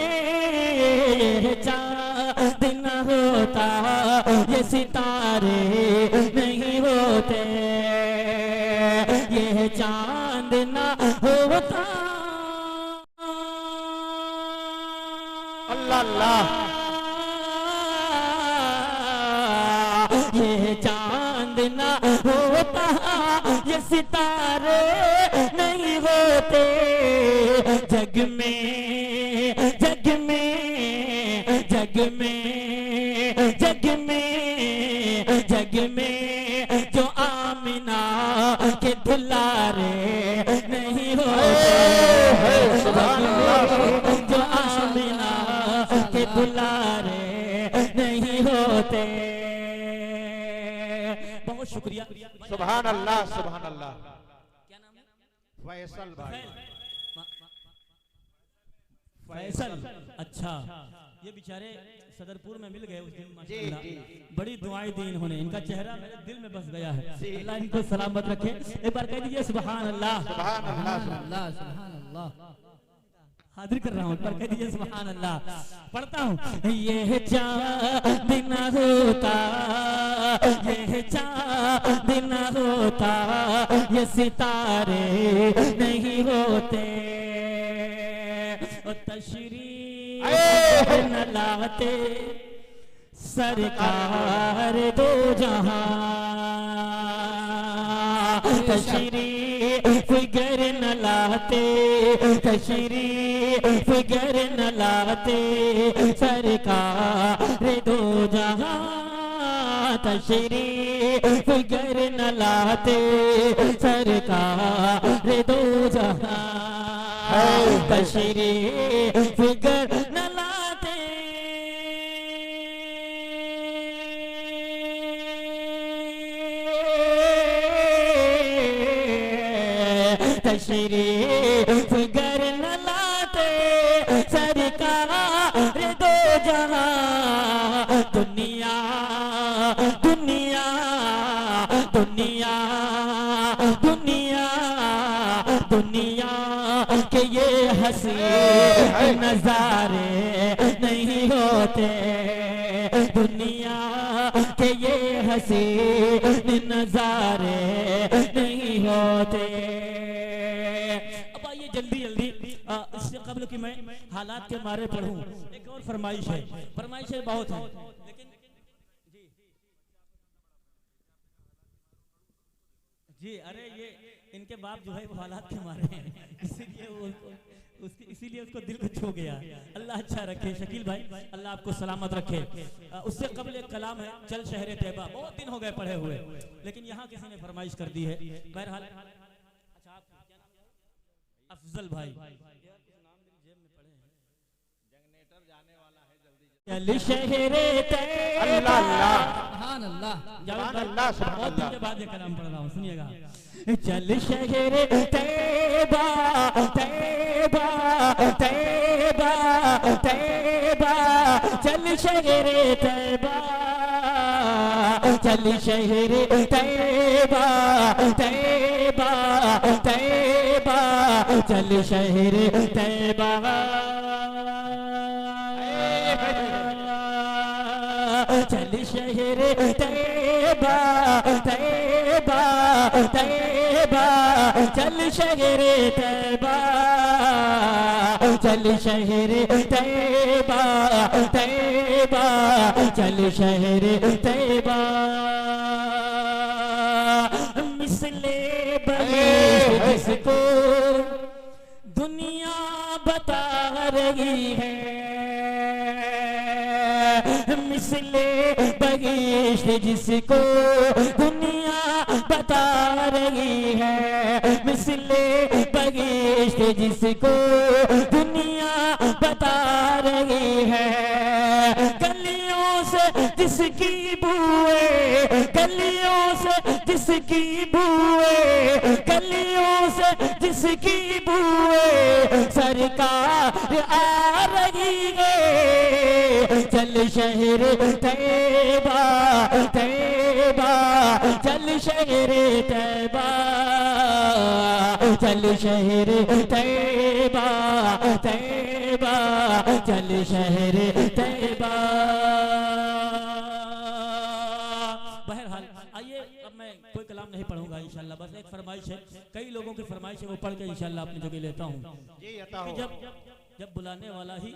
ये चांद न होता, ये सितारे नहीं होते, ये चांद न होता। अल्लाह अल्लाह। ये चांद ना होता, ये सितारे नहीं होते, जग में जग में जग में जग में जग में जो आमिना के दुलारे नहीं होते, जो आमिना के दुलारे नहीं होते। बहुत शुक्रिया। सुभान अल्लाह सुभान अल्लाह। क्या नाम है? फैसल भाई। फैसल। अच्छा, ये बेचारे सदरपुर में मिल गए उस दिन माशाअल्लाह। जी। बड़ी दुआएं दी इन्होंने, इनका चेहरा मेरे दिल में बस गया है। अल्लाह इनको सलामत रखे। एक बार कह दीजिए सुभान अल्लाह। सुभान अल्लाह। अल्लाह सुभान अल्लाह। हाजिर कर रहा हूँ, पर कह दीजिए सुभान अल्लाह। पढ़ता हूँ। ये चांद न होता, ये चांद न होता, ये सितारे नहीं होते, तशरीफ न लाते सरकार दो जहां, तशरीफ गर न लाते, तशरीफ गर न लाते सरकार दो जहां, तशरीफ गर न लाते सरकार दो जहां, तशरीफ गर न लाते तशरीफ गर न लाते सरकार दो जहां, दुनिया दुनिया दुनिया दुनिया दुनिया के ये हंसी नजारे नहीं होते, दुनिया के ये हंसी नजारे नहीं होते। अब आइए जल्दी जल्दी, इससे कबल कि मैं हालात के मारे पढ़ूं, एक और फरमाइश है। फरमाइशें बहुत हैं, लेकिन जी अरे ये इनके बाप जो है वो हालात के मारे हैं, इसीलिए उसको दिल को छू गया। अल्लाह अच्छा रखे शकील भाई, अल्लाह आपको सलामत रखे। उससे कबल एक कलाम है चल शहरे तैयबा, बहुत दिन हो गए पढ़े हुए, लेकिन यहाँ किसी ने फरमाइश कर दी है। बहरहाल अच्छा अफजल भाई चल शहरे तैयबा, सुभान अल्लाह, सुभान अल्लाह, सुभान बहुत दिन अल्लाह। के बाद ये कलाम पढ़ रहा हूँ, सुनिएगा। चल शहरे तैयबा तैयबा तैयबा तैयबा, चल शहरे तैयबा, चल शहरे तैयबा तैयबा तैयबा, चल शहरे तैयबा, चल शहरे तैयबा तैयबा तैयबा, चल शहरे तैयबा, चल शहरे तैयबा तैयबा, चल शहरे तैयबा, मिसले बगैर जिसको दुनिया बता रही है, मिसले बगैर जिसको दुनिया बता रही है, मिसले बगैर जिसको दुनिया बता रही है, गलियों से जिसकी बुए, गलियों से जिसकी बुए, गलियों से जिसकी बुए, सरकार आ रही है, चल शहरे तैयबा तैयबा, चल शहरे तैयबा, चल शहरे तैयबा तैयबा, चल शहरे तैयबा। बहरहाल आइए अब मैं कोई कलाम नहीं पढ़ूंगा इंशाल्लाह, बस एक फरमाइश है, कई लोगों की फरमाइश है, वो पढ़ के इंशाल्लाह अपनी जगह लेता हूँ। जी अता हो। जब बुलाने वाला ही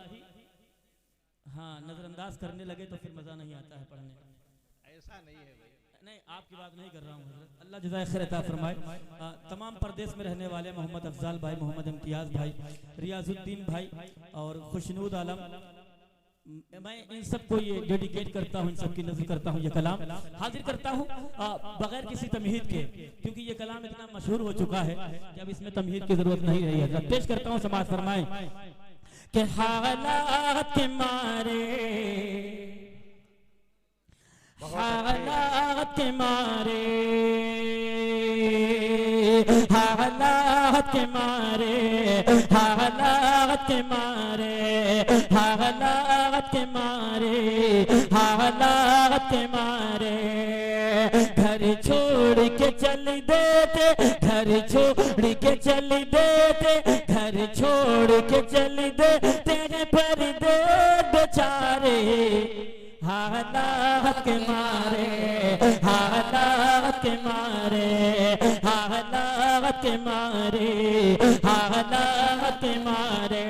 हाँ नजरअंदाज करने लगे तो फिर मजा नहीं आता है पढ़ने। ऐसा नहीं है भाई, नहीं आपकी बात नहीं कर रहा हूँ हज़रत, अल्लाह जज़ाए खैर अता फरमाए। तमाम प्रदेश में रहने वाले मोहम्मद अफजाल भाई, मोहम्मद इम्तियाज़ भाई, रियाजुद्दीन भाई और खुशनूद आलम, मैं इन सबको ये डेडिकेट करता हूँ, इन सबकी नज़र करता हूँ, ये कलाम हाजिर करता हूँ बगैर किसी तमहीद के, क्योंकि ये कलाम इतना मशहूर हो चुका है कि अब इसमें तमहीद की जरूरत नहीं रही है। पेश करता हूँ, समाज फरमाए कि हालात के मारे, हालात के मारे, हालात के मारे, हालात के मारे, हालात के मारे, हालात के मारे, घर छोड़ के चल देते, घर छोड़ के चल देते, घर छोड़ के चल देते हैं पर्दे बेचारे, हालात के मारे, हालात के मारे, हालात के मारे, हालात के मारे।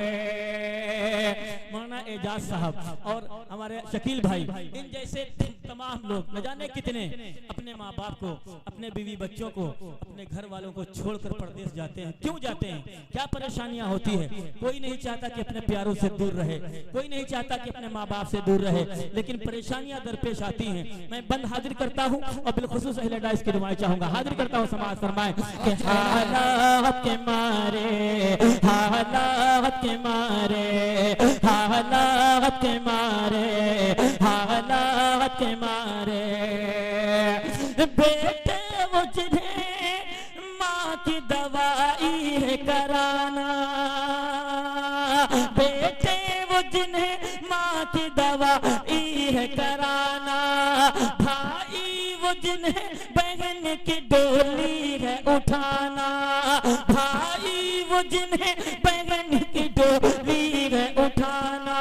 मौलाना एजाज साहब और हमारे शकील भाई, इन जैसे तमाम लोग न जाने कितने अपने माँ बाप को, अपने बीवी बच्चों को, अपने घर वालों को छोड़कर परदेश जाते हैं। क्यों जाते हैं, क्या परेशानियां होती है? कोई नहीं चाहता कि अपने प्यारों से दूर रहे, कोई नहीं चाहता कि अपने माँ बाप से दूर रहे, लेकिन परेशानियां दरपेश आती हैं। मैं बंद हाजिर करता हूँ और बिलखुसूस अहले डाइस की दुआएं चाहूंगा। हाजिर करता हूँ, समाज फरमाए कि हालात के मारे, हालात के मारे, हालात के मारे, हालात के मारे, बेटे वो जिन्हें माँ की दवाई है कराना, बेटे वो जिन्हें माँ की दवाई है कराना, भाई वो जिन्हें बहन की डोली है उठाना, भाई वो जिन्हें बहन की डोली है उठाना,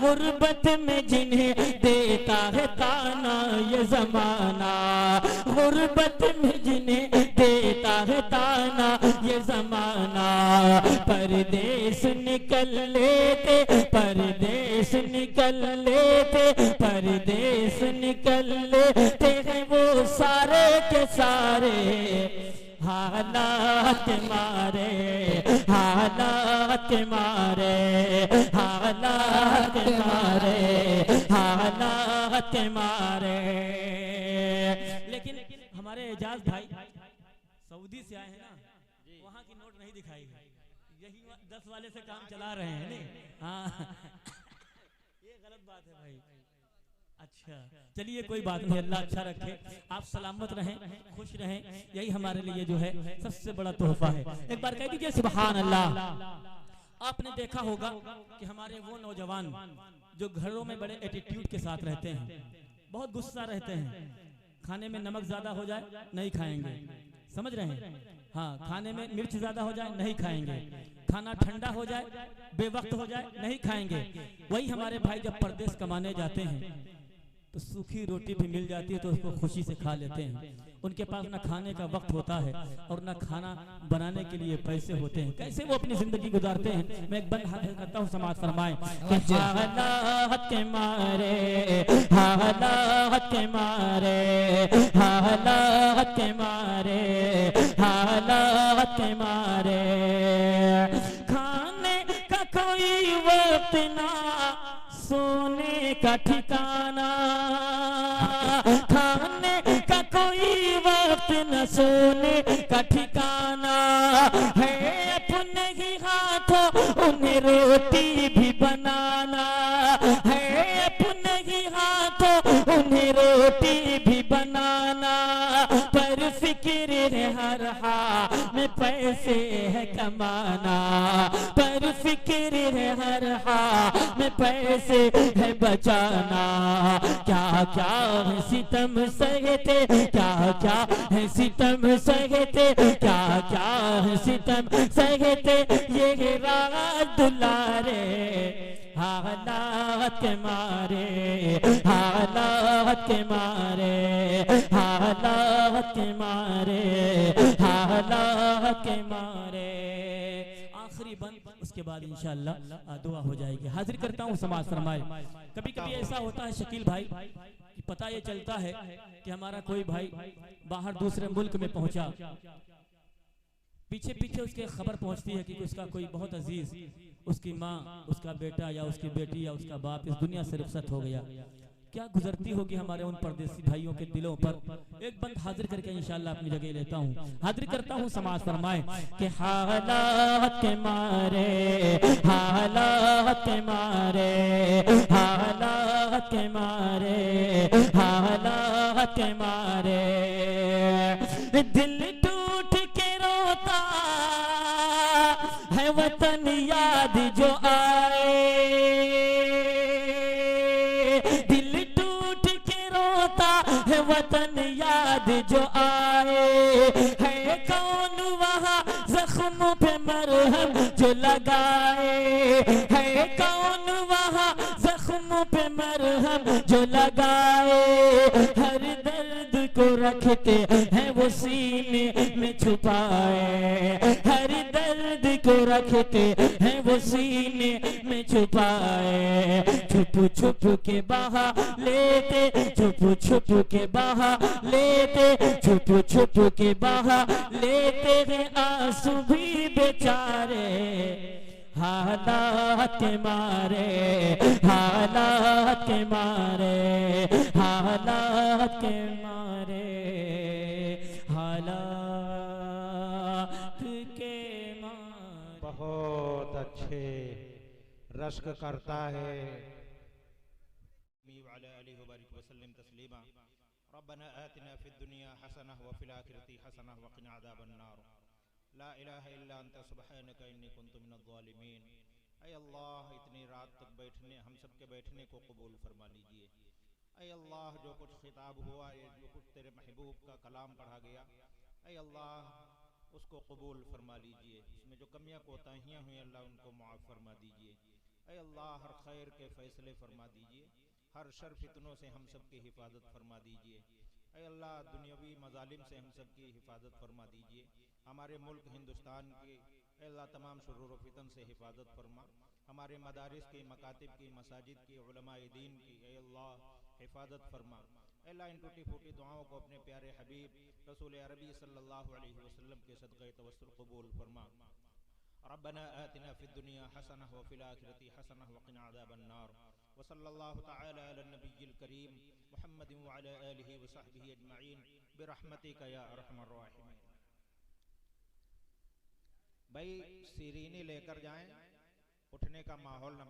गुर्बत में जिन्हें देता है ताना ये जमाना, गुर्बत में जिन्हें देता है ताना ये जमाना, परदेश निकल लेते, परदेश निकल लेते, परदेश निकल लेते हैं वो सारे के सारे, हालात मारे, हालात मारे, हालात मारे, हालात मारे। लेकिन हमारे एजाज भाई सऊदी से आए हैं ना, वहाँ की नोट नहीं दिखाई, यही 10 वाले से काम चला रहे हैं नहीं। हाँ ये गलत बात है भाई। अच्छा चलिए कोई बात नहीं, अल्लाह अच्छा रखे, आप सलामत रहें, खुश रहें, यही हमारे लिए जो है सबसे बड़ा तोहफा है। एक बार कह दीजिए सुभान अल्लाह। आपने देखा होगा कि हमारे वो नौजवान जो घरों में बड़े एटीट्यूड के साथ रहते हैं, बहुत गुस्सा रहते हैं, खाने में नमक ज्यादा हो जाए नहीं खाएंगे, समझ रहे हैं? हाँ, खाने में मिर्च ज्यादा हो जाए नहीं खाएंगे, खाना ठंडा हो जाए बेवक्त हो जाए नहीं खाएंगे। वही हमारे भाई जब परदेश कमाने जाते हैं तो सूखी रोटी भी मिल जाती है तो उसको खुशी से खा लेते हैं। उनके पास ना खाने का वक्त होता है और ना खाना बनाने के लिए पैसे होते हैं। कैसे वो अपनी जिंदगी गुजारते हैं, मैं एक बंद हाजिर करता हूँ, समाज फरमाए। हालात के मारे, हालात के मारे, हालात के मारे, हालात के मारे, खाने का कोई वक्त ना, सोने का ठिकाना, खाने का कोई वक्त न, सोने का ठिकाना है, अपने ही हाथों उन्हें रोटी भी बनाना है, अपने ही हाथों उन्हें रोटी भी बनाना, पर फिक्र है हर हाल में पैसे है कमाना, पर फिक्र है हर हाल में पैसे है बचाना। क्या क्या है सितम सहते, क्या क्या है सितम सहते, क्या क्या है सितम सहते, ये रात दुलारे, हालात के मारे, हालात के मारे, हालात के मारे, हालात के मारे। आखिरी बंद, उसके बाद इंशाअल्लाह दुआ हो जाएगी। हाजिर करता हूँ समाज फरमाए। कभी कभी ऐसा होता है शकील भाई कि पता ये चलता है कि हमारा कोई भाई बाहर दूसरे मुल्क में पहुंचा, पीछे पीछे उसके खबर पहुंचती है कि उसका कोई बहुत अजीज, उसकी माँ, उसका बेटा या उसकी बेटी या उसका बाप इस दुनिया से रुखसत हो गया। क्या गुजरती होगी हमारे उन परदेसी भाइयों के दिलों पर। एक बंद हाजिर करके इंशाअल्लाह अपनी जगह लेता हूँ, हाजिर करता हूँ, समाज फरमाए कि हालात के मारे, हालात के मारे, हालात के मारे, हालात के मारे, दिल टूट के रोता है वतन याद जो आए, है वतन याद जो आए, है कौन वहाँ जख्म पे मरहम जो लगाए, है कौन वहाँ जख्म पे मरहम जो लगाए, हर दर्द को रखते हैं वो सीने में छुपाए, हर दर्द को रखते हैं वो सीने में छुपाए, छुप छुप के बहा लेते, छुप छुप के बहा लेते, छुप छुप के बहा लेते हैं आंसू भी बेचारे, हालात के मारे, हालात के मारे, हालात के मारे, हालात के मारे। बहुत अच्छे रश्क करता है। रब्बना आतिना फिद दुनिया हसनह व फिल आखिरति हसनह व क़िना अज़ाबन्नार। ला इलाहा इल्ला अंता सुब्हानका इन्नी कुन्तु मिनज़-ज़ालिमीन। ऐ अल्लाह, इतनी रात तक बैठने, हम सब के बैठने को कबूल फरमा लीजिए। ऐ अल्लाह, जो कुछ खिताब हुआ, जो कुछ तेरे महबूब का कलाम पढ़ा गया, ऐ अल्लाह उसको कबूल फरमा लीजिए। इसमें जो कमियाँ कोताहियाँ हुई अल्लाह उनको माफ़ फरमा दीजिए। ऐ अल्लाह, हर खैर के फैसले फरमा दीजिए, हर शर फितनों से हम सब की हिफाजत फरमा दीजिए। ऐ अल्लाह, दुनियावी मजालिम से हम सब की हिफाजत फरमा दीजिए। हमारे मुल्क हिंदुस्तान की ऐ अल्लाह तमाम शुरूर व फितन से हिफाजत फरमा। हमारे मदारिस की, मकातिब की, मसाजिद की, उलमाए दीन की ऐ अल्लाह हिफाजत फरमा। अल्लाह इन टूटी फूटी दुआओं को अपने प्यारे हबीब रसूल अरबी सल्लल्लाहु अलैहि वसल्लम के सदक़े तवस्सुल कबूल फरमा। रब्बना आतिना फिद दुनिया हसनह व फिल आखिरति हसनह व क़िना अज़ाबन नार व सल्लल्लाहु तआला अला नबिय्यिल करीम मुहम्मदिन व अला आलिहि व सहबिहि अजमईन बिरहमतिका या अरहमर राहिमीन। भाई सीरीनी लेकर जाएं, उठने का माहौल न